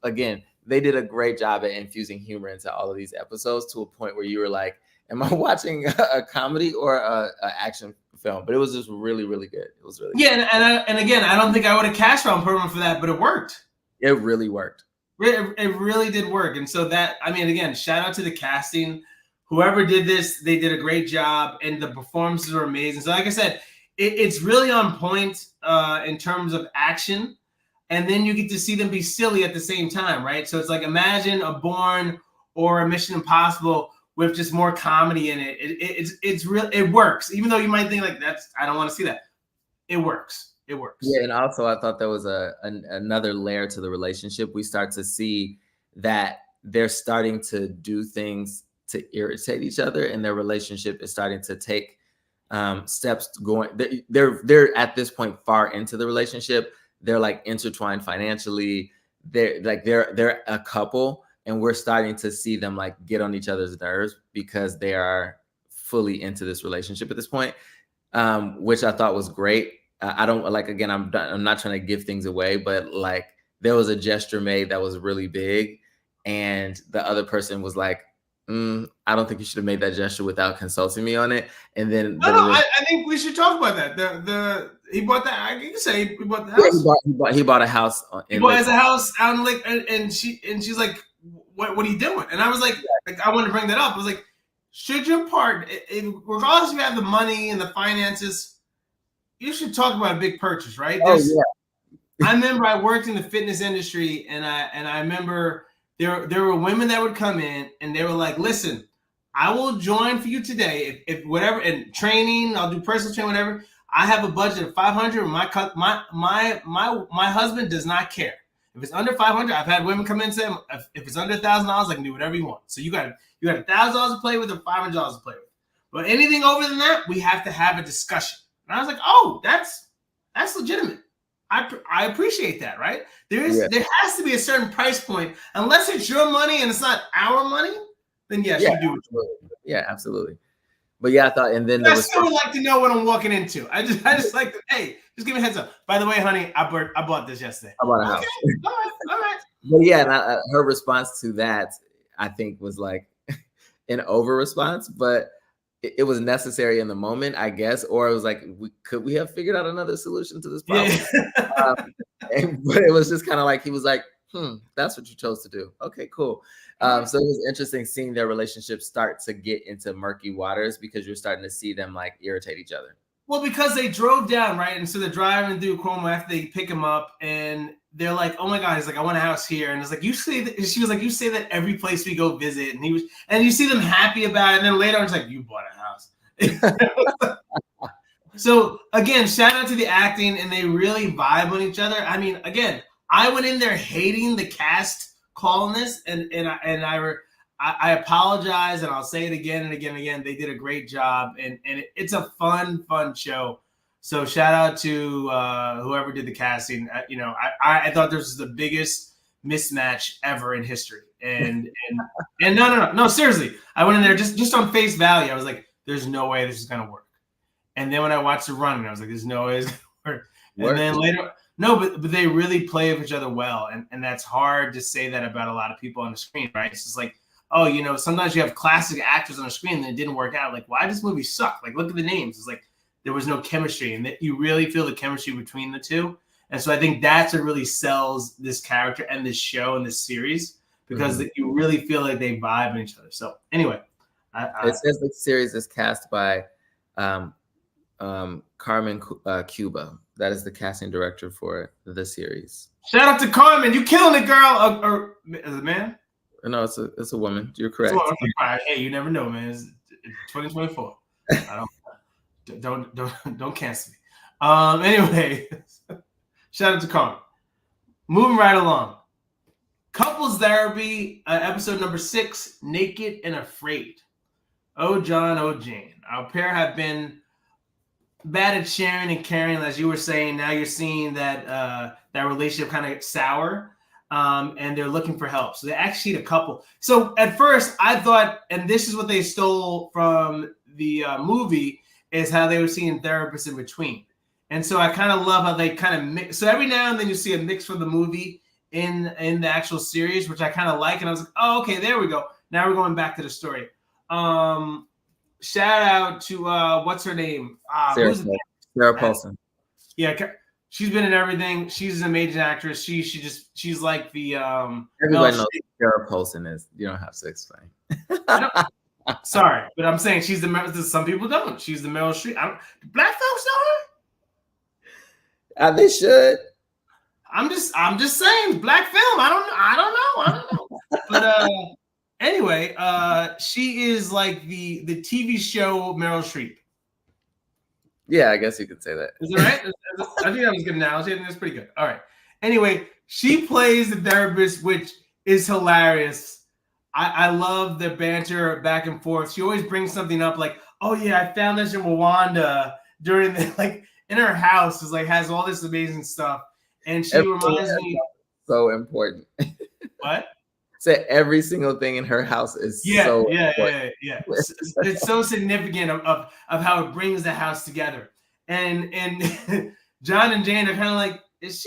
again, they did a great job at infusing humor into all of these episodes to a point where you were like, am I watching a comedy or a action film? But it was just really, really good. It was really good. And again, I don't think I would have cashed Ron Perlman for that, but it worked. It really worked. It really did work. And so that, I mean, again, shout out to the casting. Whoever did this, they did a great job, and the performances were amazing. So like I said, it's really on point in terms of action. And then you get to see them be silly at the same time, right? So it's like, imagine a Bourne or a Mission Impossible with just more comedy in it. It's real. It works, even though you might think like I don't want to see that. It works. It works. Yeah, and also I thought there was another layer to the relationship. We start to see that they're starting to do things to irritate each other, and their relationship is starting to take steps going. They're at this point far into the relationship. They're like intertwined financially. They're a couple, and we're starting to see them like get on each other's nerves because they are fully into this relationship at this point, which I thought was great. I don't like, again, I'm not trying to give things away, but like there was a gesture made that was really big, and the other person was like, I don't think you should have made that gesture without consulting me on it. And then I think we should talk about that. He bought that. You can say he bought the house. Yeah, he bought a house. He bought a house out in Lake, and she's like, what are you doing? And I was like, I wanted to bring that up. I was like, should your part, regardless if you have the money and the finances, you should talk about a big purchase, right? Oh, yeah. I remember I worked in the fitness industry, and I remember there were women that would come in and they were like, listen, I will join for you today if whatever, and training, I'll do personal training, whatever. I have a budget of $500. My husband does not care. If it's under $500, I've had women come in and say, if it's under $1,000, I can do whatever you want. So you got $1,000 to play with or $500 to play with. But anything over than that, we have to have a discussion. And I was like, oh, that's legitimate. I appreciate that, right? There has to be a certain price point. Unless it's your money and it's not our money, then yes, you do it. Yeah, absolutely. But yeah, I thought, and then I still would like to know what I'm walking into. I just like to, hey, just give me a heads up. By the way, honey, I bought this yesterday. I bought a house. All right. But yeah, and her response to that, I think, was like an over response, but it was necessary in the moment, I guess, or it was like, could we have figured out another solution to this problem? Yeah. But it was just kind of like, he was like, that's what you chose to do. Okay, cool. So it was interesting seeing their relationship start to get into murky waters, because you're starting to see them like irritate each other. Well, because they drove down, right? And so they're driving through Cuomo after they pick him up, and they're like, oh my God, he's like, I want a house here. And it's like, you say that, she was like, you say that every place we go visit. And and you see them happy about it. And then later on, it's like, you bought a house. So again, shout out to the acting, and they really vibe on each other. I mean, again, I went in there hating the cast calling this, and I apologize, and I'll say it again and again and again. They did a great job, and it's a fun show. So shout out to whoever did the casting. I thought this was the biggest mismatch ever in history. And no, seriously. I went in there just on face value. I was like, there's no way this is gonna work. And then when I watched the run, I was like, there's no way it's gonna work. And then later, no, but they really play with each other well, and that's hard to say that about a lot of people on the screen, right? It's just like, oh, sometimes you have classic actors on the screen and it didn't work out. Like, why does this movie suck? Like, look at the names. It's like there was no chemistry, and that you really feel the chemistry between the two. And so I think that's what really sells this character and this show and this series, because you really feel like they vibe on each other. So anyway, it says the series is cast by Carmen Cuba. That is the casting director for the series. Shout out to Carmen. You killing it, girl. Or is it man? No, it's a woman. You're correct. Hey, you never know, man. It's 2024. Don't cancel me. Anyway, shout out to Carmen. Moving right along. Couples Therapy, episode number 6, Naked and Afraid. Oh, John, oh, Jane. Our pair have been bad at sharing and caring, as you were saying. Now you're seeing that that relationship kind of sour, and they're looking for help. So they actually need a couple. So at first I thought, and this is what they stole from the movie, is how they were seeing therapists in between. And so I kind of love how they kind of mix. So every now and then you see a mix from the movie in the actual series, which I kind of like. And I was like, oh, okay, there we go. Now we're going back to the story. Shout out to what's her name? Sarah Paulson. Yeah, she's been in everything. She's an amazing actress. She's like the everybody knows who Sarah Paulson is. You don't have to explain. Sorry, but I'm saying she's the. Some people don't. She's the Meryl Streep. Black folks know her. They should. I'm just saying, black film. I don't know. But anyway, she is like the TV show Meryl Streep. Yeah, I guess you could say that. Is that right? I think that was a good analogy. I think that's pretty good. All right. Anyway, she plays the therapist, which is hilarious. I love the banter back and forth. She always brings something up like, oh yeah, I found this in Rwanda during the, like, in her house, is like, has all this amazing stuff. And she reminds me. So important. What? Said every single thing in her house is so important. Yeah. It's so significant of how it brings the house together. And John and Jane are kind of like, is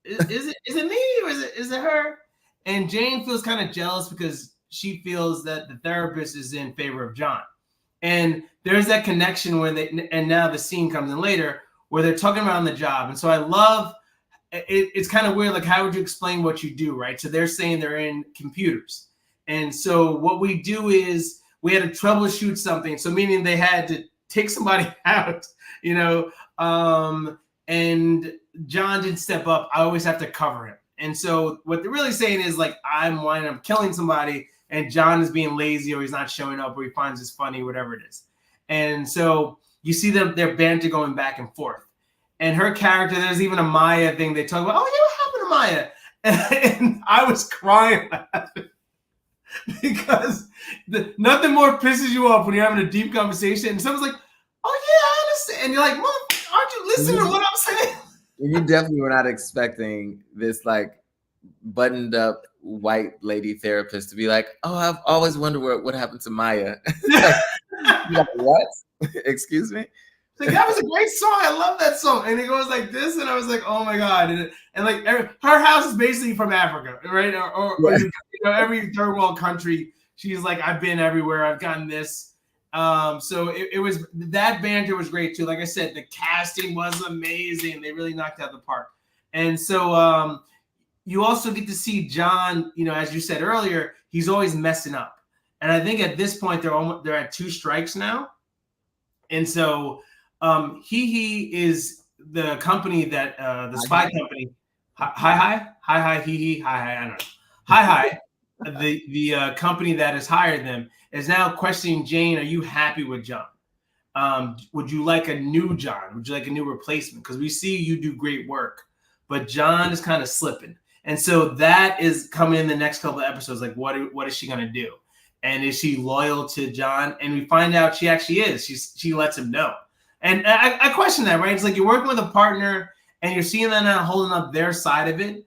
it me or is it her? And Jane feels kind of jealous because she feels that the therapist is in favor of John. And there's that connection and now the scene comes in later where they're talking about on the job. And so I love it's kind of weird. Like, how would you explain what you do, right? So they're saying they're in computers. And so what we do is we had to troubleshoot something. So meaning they had to take somebody out, and John didn't step up. I always have to cover him. And so what they're really saying is, like, I'm winding up killing somebody and John is being lazy or he's not showing up or he finds this funny, whatever it is. And so you see their banter going back and forth. And her character, there's even a Maya thing they talk about. Oh, yeah, what happened to Maya? And I was crying laughing because nothing more pisses you off when you're having a deep conversation and someone's like, oh, yeah, I understand. And you're like, Mom, aren't you listening to what I'm saying? You definitely were not expecting this, like, buttoned up white lady therapist to be like, oh, I've always wondered what happened to Maya. Like, what? Excuse me? Like, that was a great song. I love that song. And it goes like this, and I was like, oh my God. And like her house is basically from Africa, right? Or every third world country. She's like, I've been everywhere. I've gotten this. So it was, that banter was great too. Like I said, the casting was amazing. They really knocked out the park. And so you also get to see John, as you said earlier, he's always messing up. And I think at this point they're at 2 strikes now. And so He is the company that the spy company. Hi, I don't know. Hi, the company that has hired them is now questioning Jane. Are you happy with John? Would you like a new John? Would you like a new replacement? Because we see you do great work, but John is kind of slipping. And so that is coming in the next couple of episodes. Like, what is she going to do? And is she loyal to John? And we find out she actually is. She lets him know. And I question that, right? It's like you're working with a partner and you're seeing them not holding up their side of it.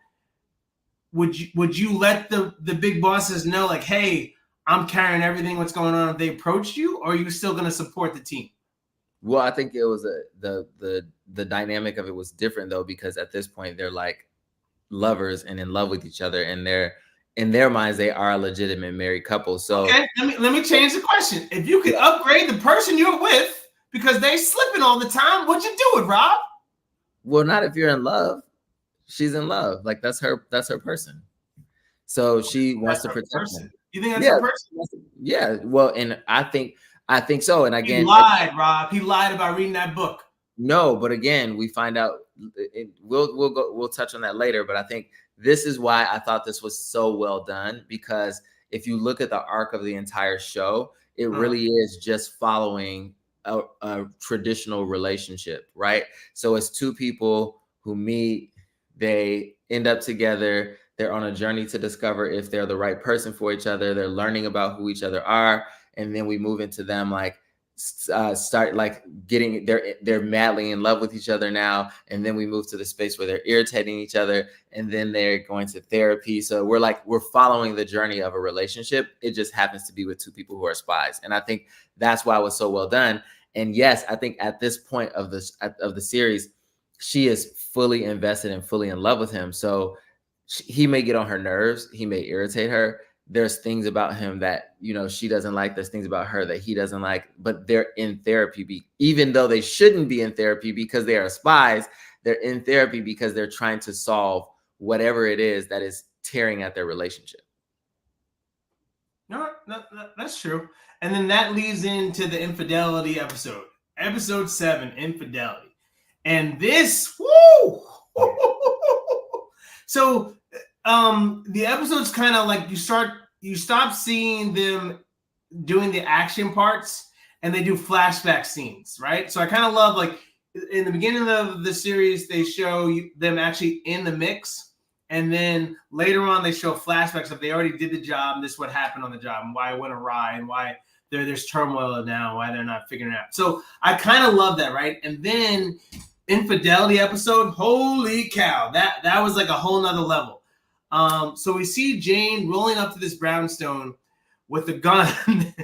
Would you let the big bosses know, like, hey, I'm carrying everything, what's going on, if they approached you, or are you still going to support the team? Well, I think it was the dynamic of it was different, though, because at this point they're like lovers and in love with each other, and in their minds they are a legitimate married couple. So okay, let me change the question. If you could upgrade the person you're with because they slipping all the time, would you do it, Rob? Well, not if you're in love. She's in love. Like, that's her person. So she wants to protect him. You think that's her person? Yeah. Well, and I think so. And again, he lied, Rob. He lied about reading that book. No, but again, we find out. We'll touch on that later. But I think this is why I thought this was so well done, because if you look at the arc of the entire show, it really is just following a traditional relationship, right? So it's two people who meet, they end up together, They're on a journey to discover if they're the right person for each other. They're learning about who each other are. And then we move into them like start like getting they're madly in love with each other now, and then we move to the space where they're irritating each other, and then they're going to therapy. So we're following the journey of a relationship. It just happens to be with two people who are spies, and I think that's why it was so well done. And yes, I think at this point of the series, she is fully invested and fully in love with him. So he may get on her nerves, he may irritate her. There's things about him that, you know, she doesn't like. There's things about her that he doesn't like, but they're in therapy, even though they shouldn't be in therapy because they are spies. They're in therapy because they're trying to solve whatever it is that is tearing at their relationship. No, that's true. And then that leads into the infidelity episode 7, infidelity. And this, woo! So the episode's kind of like you stop seeing them doing the action parts and they do flashback scenes, right? So I kind of love, like, in the beginning of the series, they show them actually in the mix. And then later on, they show flashbacks of they already did the job. And this is what happened on the job and why it went awry and why there's turmoil now, why they're not figuring it out. So I kind of love that, right? And then infidelity episode, holy cow, that was like a whole nother level. So we see Jane rolling up to this brownstone with a gun,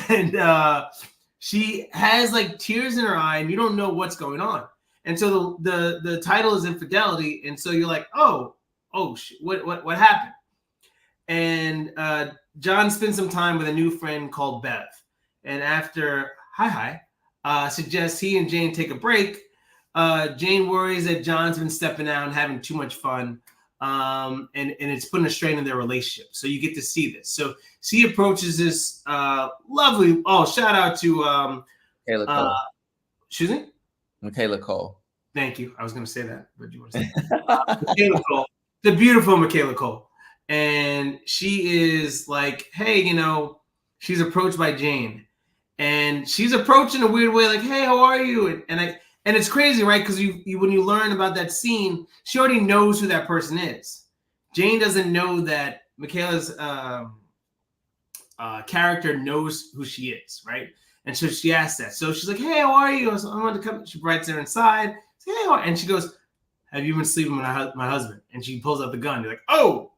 and she has like tears in her eye, and you don't know what's going on. And so the title is infidelity, and so you're like, what happened? And John spends some time with a new friend called Bev, and after suggests he and Jane take a break. Jane worries that John's been stepping out and having too much fun. And it's putting a strain in their relationship. So you get to see this. So she approaches this lovely, shout out to Michaela Cole. Excuse me? Michaela Cole. Thank you. I was going to say that, but you want to say Michaela Cole, the beautiful Michaela Cole. And she is like, hey, you know, she's approached by Jane. And she's approached in a weird way, like, hey, how are you? And it's crazy, right? Because you when you learn about that scene, she already knows who that person is. Jane doesn't know that Michaela's character knows who she is, right? And so she asks that. So she's like, hey, how are you? I want to come. She invites her inside. Hey, and she goes, have you been sleeping with my husband? And she pulls out the gun. You're like, oh.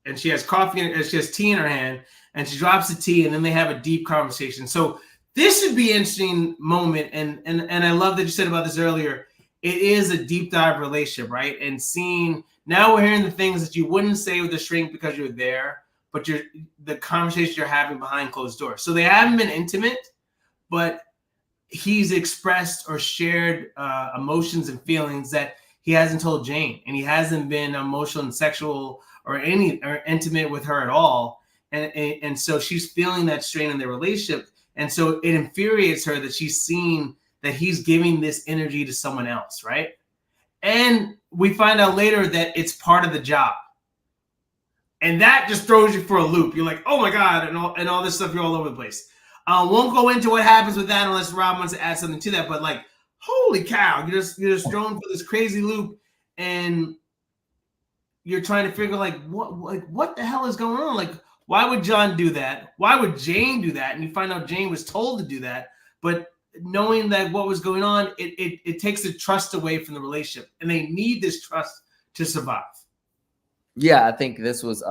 And she has coffee, and she has tea in her hand, and she drops the tea, and then they have a deep conversation. So this would be an interesting moment, and I love that you said about this earlier. It is a deep dive relationship, right? And seeing, now we're hearing the things that you wouldn't say with a shrink because you're there, but the conversation you're having behind closed doors. So they haven't been intimate, but he's expressed or shared emotions and feelings that he hasn't told Jane, and he hasn't been emotional and sexual or intimate with her at all. And so she's feeling that strain in their relationship. And so it infuriates her that she's seeing that he's giving this energy to someone else, right? And we find out later that it's part of the job. And that just throws you for a loop. You're like, oh my God, and all this stuff, you're all over the place. Won't go into what happens with that unless Rob wants to add something to that. But like, holy cow, you're just thrown for this crazy loop, and you're trying to figure what the hell is going on? Like, why would John do that? Why would Jane do that? And you find out Jane was told to do that. But knowing that what was going on, it takes the trust away from the relationship. And they need this trust to survive. Yeah, I think this was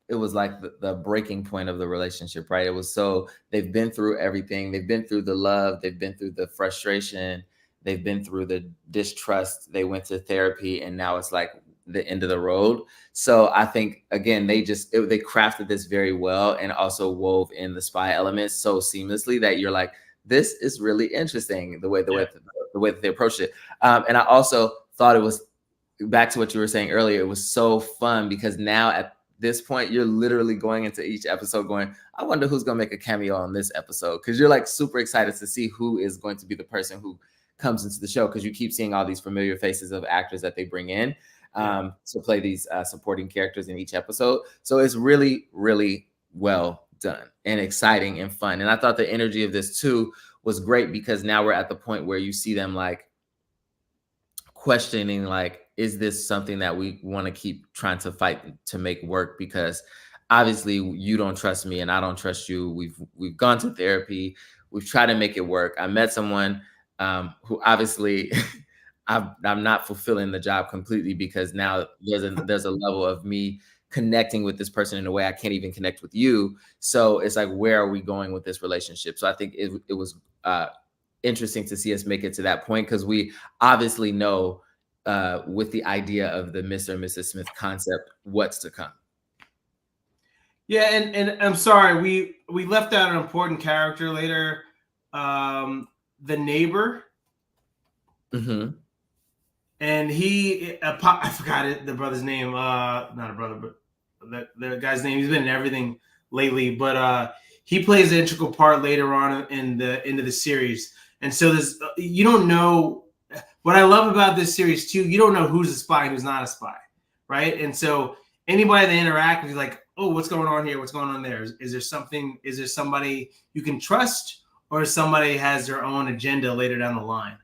it was like the breaking point of the relationship, right? It was so they've been through everything. They've been through the love. They've been through the frustration. They've been through the distrust. They went to therapy, and now it's like the end of the road. So I think, again, they crafted this very well, and also wove in the spy elements so seamlessly that you're like, this is really interesting the way that they approached it. And I also thought it was, back to what you were saying earlier, it was so fun because now at this point you're literally going into each episode going, I wonder who's going to make a cameo on this episode, because you're like super excited to see who is going to be the person who comes into the show, because you keep seeing all these familiar faces of actors that they bring in to play these supporting characters in each episode. So it's really, really well done and exciting and fun. And I thought the energy of this too was great, because now we're at the point where you see them like questioning, like, is this something that we want to keep trying to fight to make work? Because obviously you don't trust me and I don't trust you. We've gone to therapy. We've tried to make it work. I met someone who obviously I'm not fulfilling the job completely, because now there's a level of me connecting with this person in a way I can't even connect with you. So it's like, where are we going with this relationship? So I think it was interesting to see us make it to that point, because we obviously know with the idea of the Mr. and Mrs. Smith concept, what's to come. Yeah, and I'm sorry, we left out an important character later, the neighbor. Mm-hmm. And I forgot the brother's name. Not a brother, but the guy's name. He's been in everything lately, but he plays an integral part later on into the series. And so you don't know. What I love about this series too, you don't know who's a spy and who's not a spy, right? And so anybody that interact with you, like, oh, what's going on here? What's going on there? Is there something? Is there somebody you can trust, or somebody has their own agenda later down the line?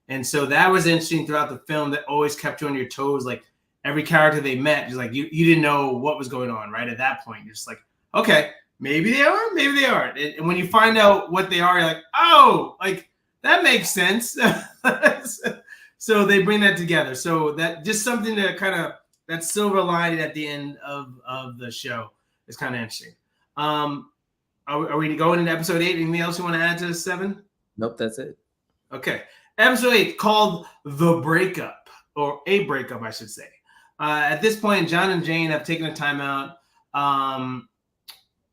And so that was interesting throughout the film. That always kept you on your toes. Like every character they met, just like you didn't know what was going on, right? At that point, you're just like, okay, maybe they are, maybe they aren't. And when you find out what they are, you're like, oh, like that makes sense. So they bring that together. So that just something to kind of, that silver lining at the end of the show is kind of interesting. Are we going into episode 8? Anything else you want to add to 7? Nope, that's it. Okay. Episode 8, called The Breakup, or A Breakup, I should say. At this point, John and Jane have taken a timeout.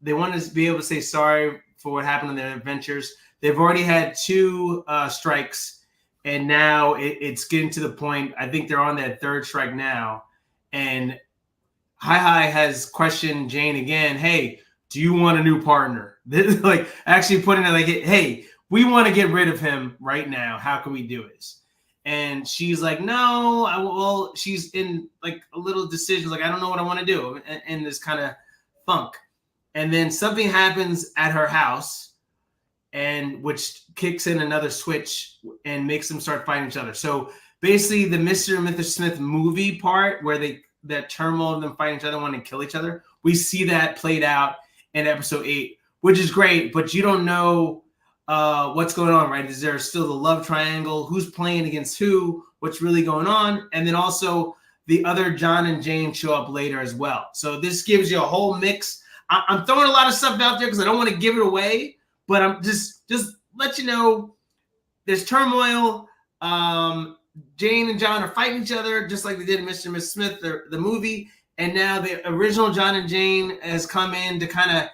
They want to be able to say sorry for what happened in their adventures. They've already had 2 strikes, and now it's getting to the point, I think they're on that 3rd strike now. And Hi has questioned Jane again. Hey, do you want a new partner? Like actually putting it like, hey, we want to get rid of him right now. How can we do this? And she's like, no, she's in like a little decision. Like, I don't know what I want to do. And this kind of funk. And then something happens at her house, and which kicks in another switch and makes them start fighting each other. So basically the Mr. and Mrs. Smith movie part, where that turmoil of them fighting each other, wanting to kill each other, we see that played out in episode 8, which is great, but you don't know what's going on, right? Is there still the love triangle? Who's playing against who? What's really going on? And then also the other John and Jane show up later as well. So this gives you a whole mix. I'm throwing a lot of stuff out there because I don't want to give it away, but I'm just let you know there's turmoil. Jane and John are fighting each other just like they did in Mr. and Mrs. Smith, the movie. And now the original John and Jane has come in to kind of,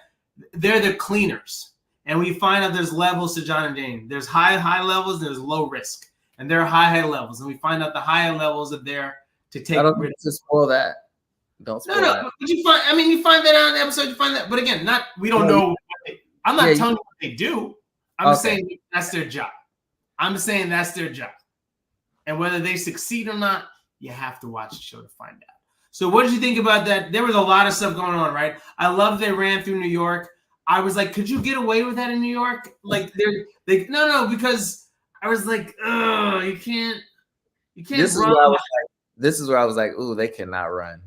they're the cleaners. And we find out there's levels to John and Jane. There's high levels, there's low risk. And there are high levels. And we find out the higher levels are there to take I don't rid of. To spoil that. Don't spoil that. But you find that out in the episode, you find that. But again, we don't know. I'm not telling you what they do. I'm saying that's their job. I'm saying that's their job. And whether they succeed or not, you have to watch the show to find out. So what did you think about that? There was a lot of stuff going on, right? I love they ran through New York. I was like, could you get away with that in New York? Like no, because I was like, you can't this run. This is where I was like, ooh, they cannot run.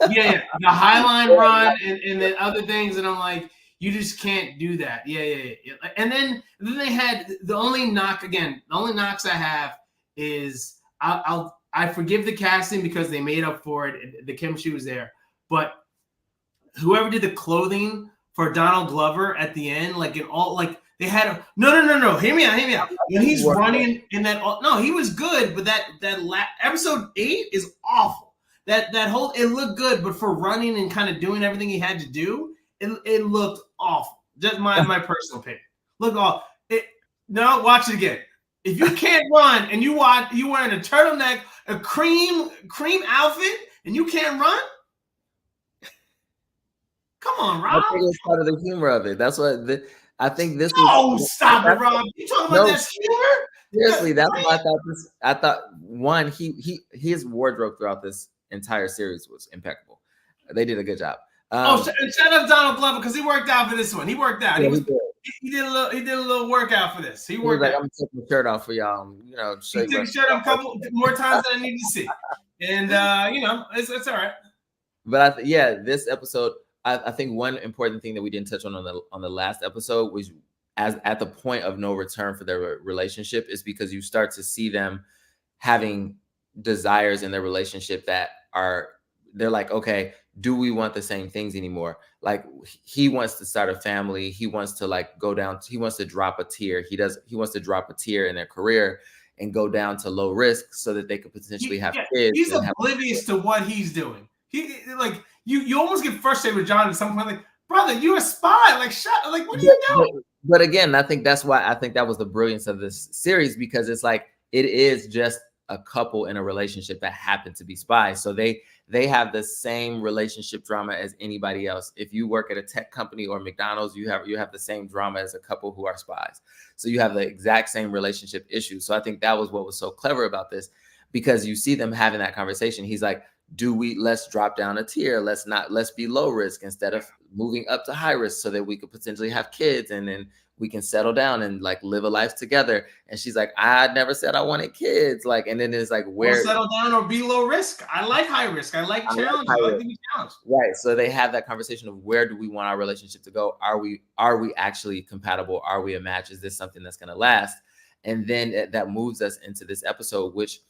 yeah. The High Line run and then other things, and I'm like, you just can't do that. Yeah. And then they had the only knocks I have is I forgive the casting because they made up for it. The chemistry was there, but whoever did the clothing for Donald Glover at the end, like in all, like they had no. Hear me out. When he's running in that, no, he was good, but that episode 8 is awful. That whole, it looked good, but for running and kind of doing everything he had to do, it looked awful. Just my personal opinion. Look awful. No, watch it again. If you can't run and you wearing a turtleneck, a cream outfit, and you can't run, come on, Rob. I think it's part of the humor of it. That's what I think. This. Oh, stop it, Rob! You talking about that humor? Seriously, that's why I thought this. I thought one, his wardrobe throughout this entire series was impeccable. They did a good job. Shout out to Donald Glover because he worked out for this one. He worked out. Yeah, he did a little workout for this. He worked like, out. I'm taking the shirt off for y'all. He took his shirt off a couple more times than I need to see. And it's all right. But yeah, this episode, I think one important thing that we didn't touch on the last episode was as at the point of no return for their relationship is because you start to see them having desires in their relationship that are they're like, okay, do we want the same things anymore? Like he wants to start a family, he wants to like go down, he wants to drop a tier. He wants to drop a tier in their career and go down to low risk so that they could potentially have kids. He's oblivious to what he's doing. He like you almost get frustrated with John at some point, like, brother, you're a spy. Like, like, what are you doing? But again, I think that's why I think that was the brilliance of this series, because it's like it is just a couple in a relationship that happen to be spies. So they have the same relationship drama as anybody else. If you work at a tech company or McDonald's, you have the same drama as a couple who are spies. So you have the exact same relationship issues. So I think that was what was so clever about this, because you see them having that conversation. He's like, let's drop down a tier. Let's be low risk instead of moving up to high risk so that we could potentially have kids and then we can settle down and like live a life together. And she's like, I never said I wanted kids. Like, and then it's like, where settle down or be low risk. I like high risk. I like challenge. I like to be challenged. Right. So they have that conversation of where do we want our relationship to go? Are we actually compatible? Are we a match? Is this something that's going to last? And then that moves us into this episode, which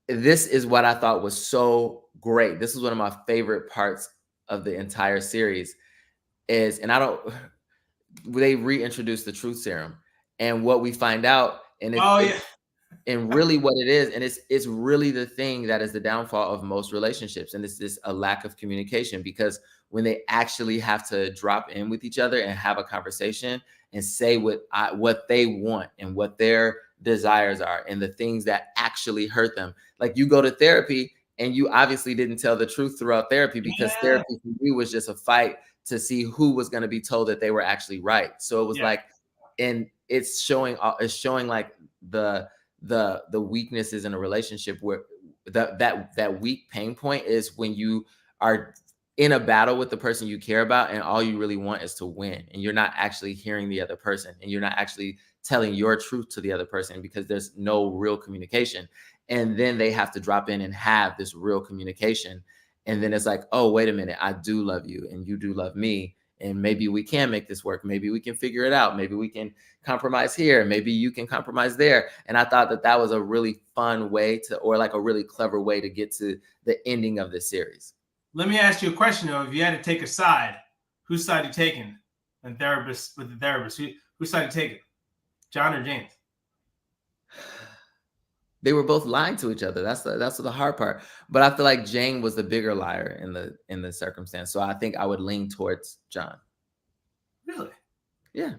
this is what I thought was so great. This is one of my favorite parts of the entire series they reintroduce the truth serum, and what we find out, and and really what it is, and it's really the thing that is the downfall of most relationships, and it's just a lack of communication, because when they actually have to drop in with each other and have a conversation and say what they want and what their desires are and the things that actually hurt them. Like, you go to therapy and you obviously didn't tell the truth throughout therapy, because therapy for you was just a fight to see who was going to be told that they were actually right. So it was like, and it's showing like the weaknesses in a relationship, where that weak pain point is when you are in a battle with the person you care about and all you really want is to win, and you're not actually hearing the other person, and you're not actually telling your truth to the other person, because there's no real communication. And then they have to drop in and have this real communication. And then it's like, oh, wait a minute, I do love you and you do love me. And maybe we can make this work. Maybe we can figure it out. Maybe we can compromise here. Maybe you can compromise there. And I thought that was a really fun way or like a really clever way to get to the ending of this series. Let me ask you a question, though. If you had to take a side, whose side are you taking? With the therapist, whose side are you taking? John or James? They were both lying to each other. That's the hard part. But I feel like Jane was the bigger liar in the circumstance. So I think I would lean towards John. Really? Yeah.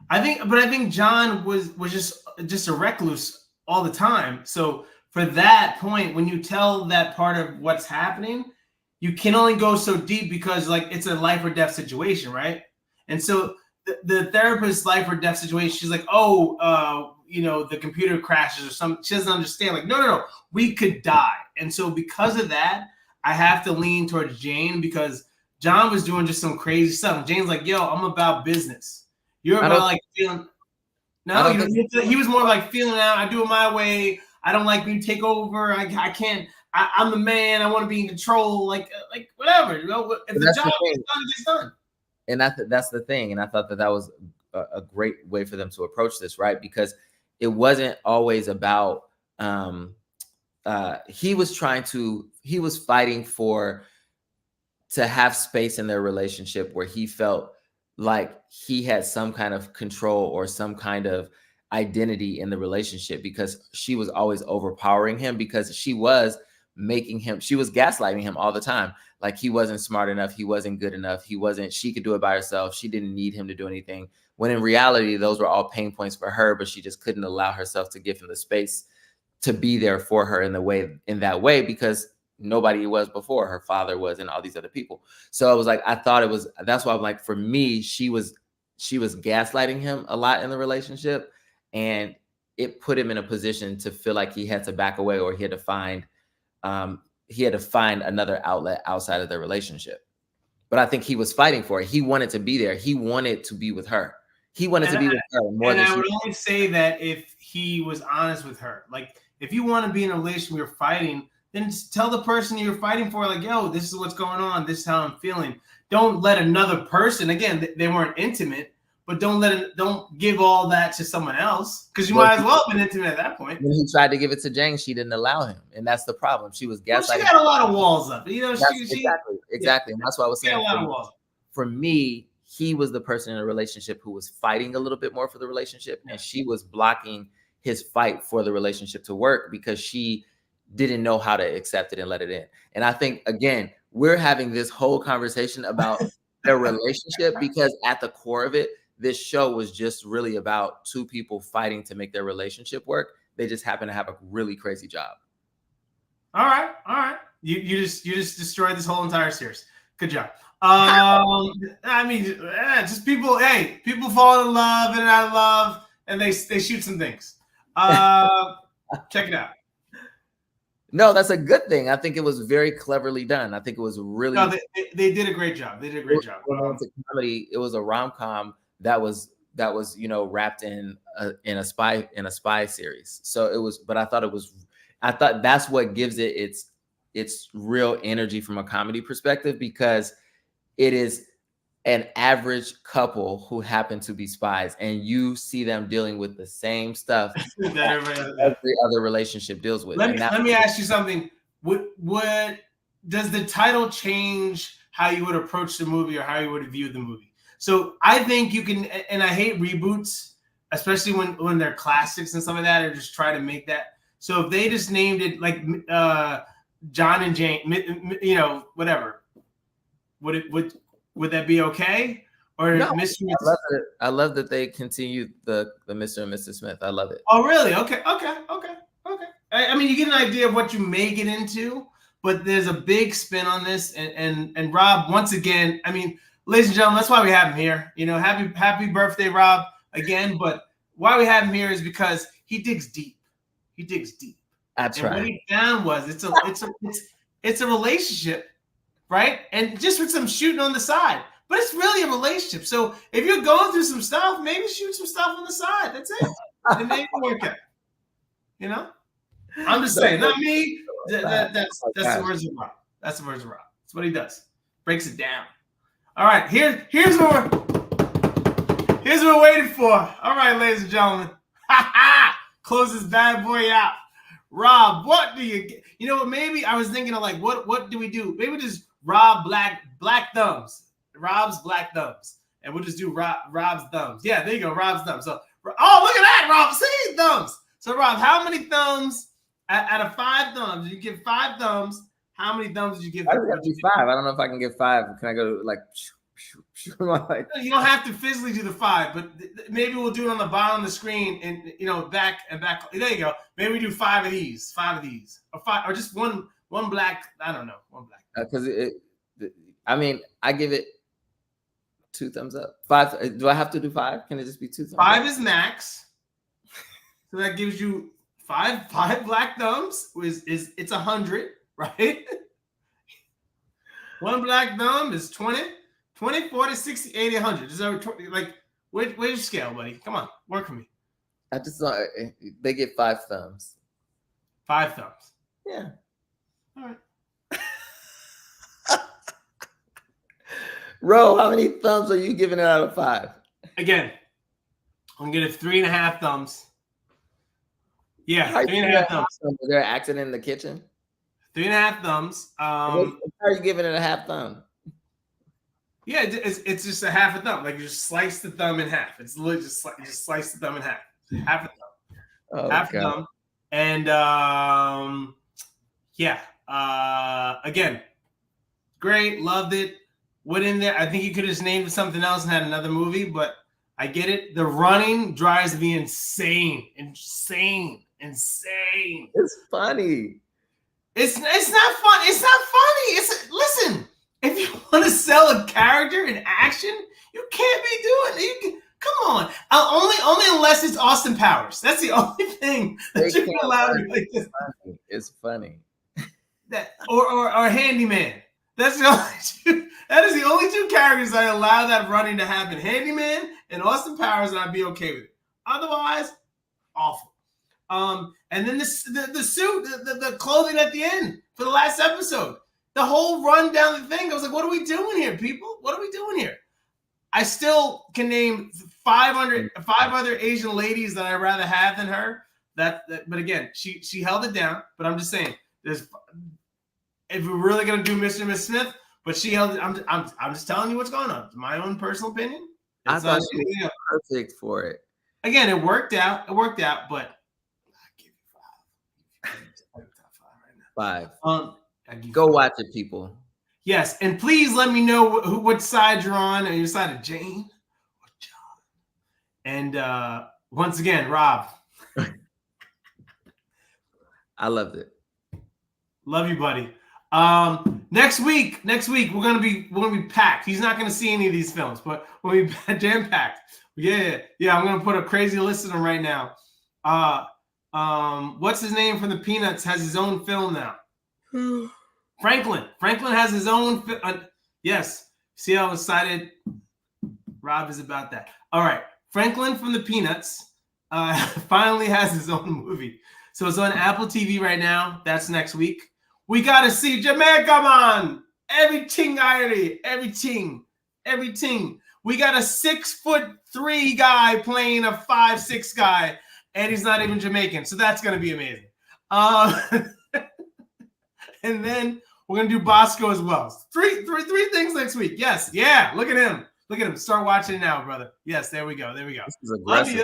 I think John was just a recluse all the time. So for that point, when you tell that part of what's happening, you can only go so deep, because like it's a life or death situation, right? And so the therapist's life or death situation, she's like, the computer crashes or something. She doesn't understand. Like, no, we could die. And so because of that, I have to lean towards Jane, because John was doing just some crazy stuff. And Jane's like, yo, I'm about business. You're about like feeling. No, he was more like feeling out. I do it my way. I don't like when you take over. I can't. I'm the man. I want to be in control. Like whatever. You know, if the job is done, it's done. And that's the thing. And I thought that was a great way for them to approach this, right? Because it wasn't always about he was fighting to have space in their relationship where he felt like he had some kind of control or some kind of identity in the relationship, because she was always overpowering him, because she was gaslighting him all the time. Like, he wasn't smart enough. He wasn't good enough. She could do it by herself. She didn't need him to do anything. When in reality, those were all pain points for her, but she just couldn't allow herself to give him the space to be there for her in that way, because nobody was before. Her father was, and all these other people. So I was like, that's why I'm like, for me, she was gaslighting him a lot in the relationship, and it put him in a position to feel like he had to back away, or he had to find another outlet outside of the relationship. But I think he was fighting for it. He wanted to be there. He wanted to be with her. He wanted to be with her more than I would only say that if he was honest with her. Like, If you want to be in a relationship where you're fighting, then just tell the person you're fighting for, like, yo, this is what's going on. This is how I'm feeling. Don't let another person, again, they weren't intimate, but don't give all that to someone else, because you might as well have been intimate at that point. When he tried to give it to Jane, she didn't allow him, and that's the problem. She was gaslighting. Well, she had a lot of walls up, you know. Exactly, and that's why I was saying. A lot of walls. For me, he was the person in a relationship who was fighting a little bit more for the relationship, and she was blocking his fight for the relationship to work because she didn't know how to accept it and let it in. And I think, again, we're having this whole conversation about their relationship because at the core of it, this show was just really about two people fighting to make their relationship work. They just happen to have a really crazy job. All right. You just destroyed this whole entire series. Good job. I mean, just people. Hey, people fall in love and out of love, and they shoot some things. Check it out. No, that's a good thing. I think it was very cleverly done. I think it was really. No, they did a great job. They did a great job. Comedy. It was a rom-com that was wrapped in a spy series. So it was, but I thought that's what gives it its real energy from a comedy perspective, because it is an average couple who happen to be spies, and you see them dealing with the same stuff that every other relationship deals with. Let me ask you something. What does the title change how you would approach the movie or how you would view the movie? So I think you can, and I hate reboots, especially when they're classics and some of that, or just try to make that. So if they just named it like John and Jane, whatever, would that be okay? Or no, I love that they continue the Mr. and Mrs. Smith. I love it. Oh, really? Okay. I mean, you get an idea of what you may get into, but there's a big spin on this. And Rob, once again, I mean, ladies and gentlemen, that's why we have him here. Happy birthday, Rob, again. But why we have him here is because he digs deep. That's right. What he found was it's a relationship, right? And just with some shooting on the side, but it's really a relationship. So if you're going through some stuff, maybe shoot some stuff on the side. That's it. And maybe work out. I'm just saying, not me. That's the words of Rob. That's the words of Rob. That's what he does. Breaks it down. All right, here's what we're waiting for. All right, ladies and gentlemen. Close this bad boy out. Rob, what do you get? You know what? Maybe I was thinking of like, what do we do? Maybe just Rob black thumbs. Rob's black thumbs. And we'll just do Rob's thumbs. Yeah, there you go, Rob's thumbs. So, oh, look at that, Rob. See, thumbs. So, Rob, how many thumbs out of 5 thumbs? You give 5 thumbs. How many thumbs did you give? I have to do 5. I don't know if I can get 5. Can I go like? You don't have to physically do the 5, but maybe we'll do it on the bottom of the screen and back. There you go. Maybe we do 5 of these, or 5, or just one black. I don't know, one black. Because I mean, I give it 2 thumbs up. 5. Do I have to do 5? Can it just be 2 thumbs? 5 is max. So that gives you 5 black thumbs. It's 100, right? 1 black thumb is 20. 20, 40, 60, 80, 100. Is that like, where's your scale, buddy? Come on, work for me. I just thought they get 5 thumbs. 5 thumbs. Yeah. All right. Ro, how many thumbs are you giving it out of 5? Again, I'm gonna give 3.5 thumbs. Yeah, 3.5 thumbs. Was there an accident in the kitchen? 3.5 thumbs. How are you giving it a half thumb? Yeah, it's just a half a thumb. Like you just slice the thumb in half. It's literally just slice the thumb in half. Half a thumb. Oh, half a thumb. And again, great, loved it. Went in there. I think you could have just named it something else and had another movie, but I get it. The running drives me insane. It's funny. It's not fun. It's not funny. Listen. If you want to sell a character in action, you can't be doing it. Come on. Only unless it's Austin Powers. That's the only thing that you can allow to like this. It's funny. Or Handyman. That's the only 2. That is the only 2 characters I allow that running to happen. Handyman and Austin Powers, and I'd be okay with it. Otherwise, awful. And then the suit, the clothing at the end for the last episode, the whole run down the thing. I was like, what are we doing here, people? What are we doing here? I still can name 5 other Asian ladies that I'd rather have than her. But again, she held it down. But I'm just saying, if we're really gonna do Mr. and Miss Smith, but she held it. I'm just telling you what's going on. It's my own personal opinion. I thought she was perfect for it. Again, it worked out. But I give you 5. Right Go watch it, people. Yes, and please let me know what side you're on. Are you side of Jane or John? And once again, Rob, I loved it. Love you, buddy. Next week we're gonna be packed. He's not gonna see any of these films, but we'll be jam packed. Yeah. I'm gonna put a crazy list of them right now. What's his name from the Peanuts has his own film now. Franklin has his own. Yes. See how excited Rob is about that. All right. Franklin from the Peanuts finally has his own movie. So it's on Apple TV right now. That's next week. We got to see Jamaica, man. Everything. We got a 6'3" guy playing a 5'6" guy, and he's not even Jamaican. So that's going to be amazing. And then we're gonna do Bosco as well. Three things next week. Yes, yeah. Look at him. Start watching it now, brother. Yes, there we go. This is aggressive. Love you.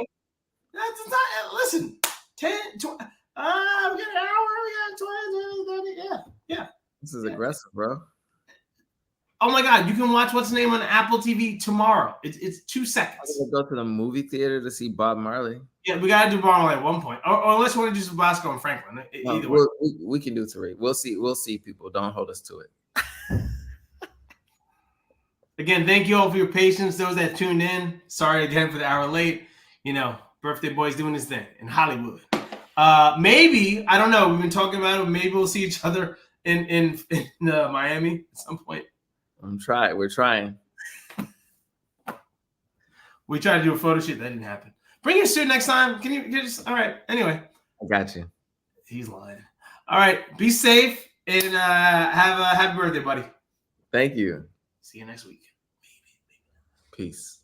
That's not. Listen, 10, 20. We got an hour. We got 20, 30. Yeah. This is aggressive, bro. Oh my God, you can watch what's the name on Apple TV tomorrow. It's 2 seconds. I'm gonna go to the movie theater to see Bob Marley. Yeah, we gotta do Bob Marley at one point, or unless you want to do some Bosco and Franklin. Either way, we can do 3. We'll see. People, don't hold us to it. Again, thank you all for your patience. Those that tuned in, sorry again for the hour late. Birthday boy's doing his thing in Hollywood. Maybe, I don't know. We've been talking about it. Maybe we'll see each other in Miami at some point. We're trying. We tried to do a photo shoot. That didn't happen. Bring your suit next time. Can you just, all right. Anyway. I got you. He's lying. All right. Be safe and have a happy birthday, buddy. Thank you. See you next week. Peace.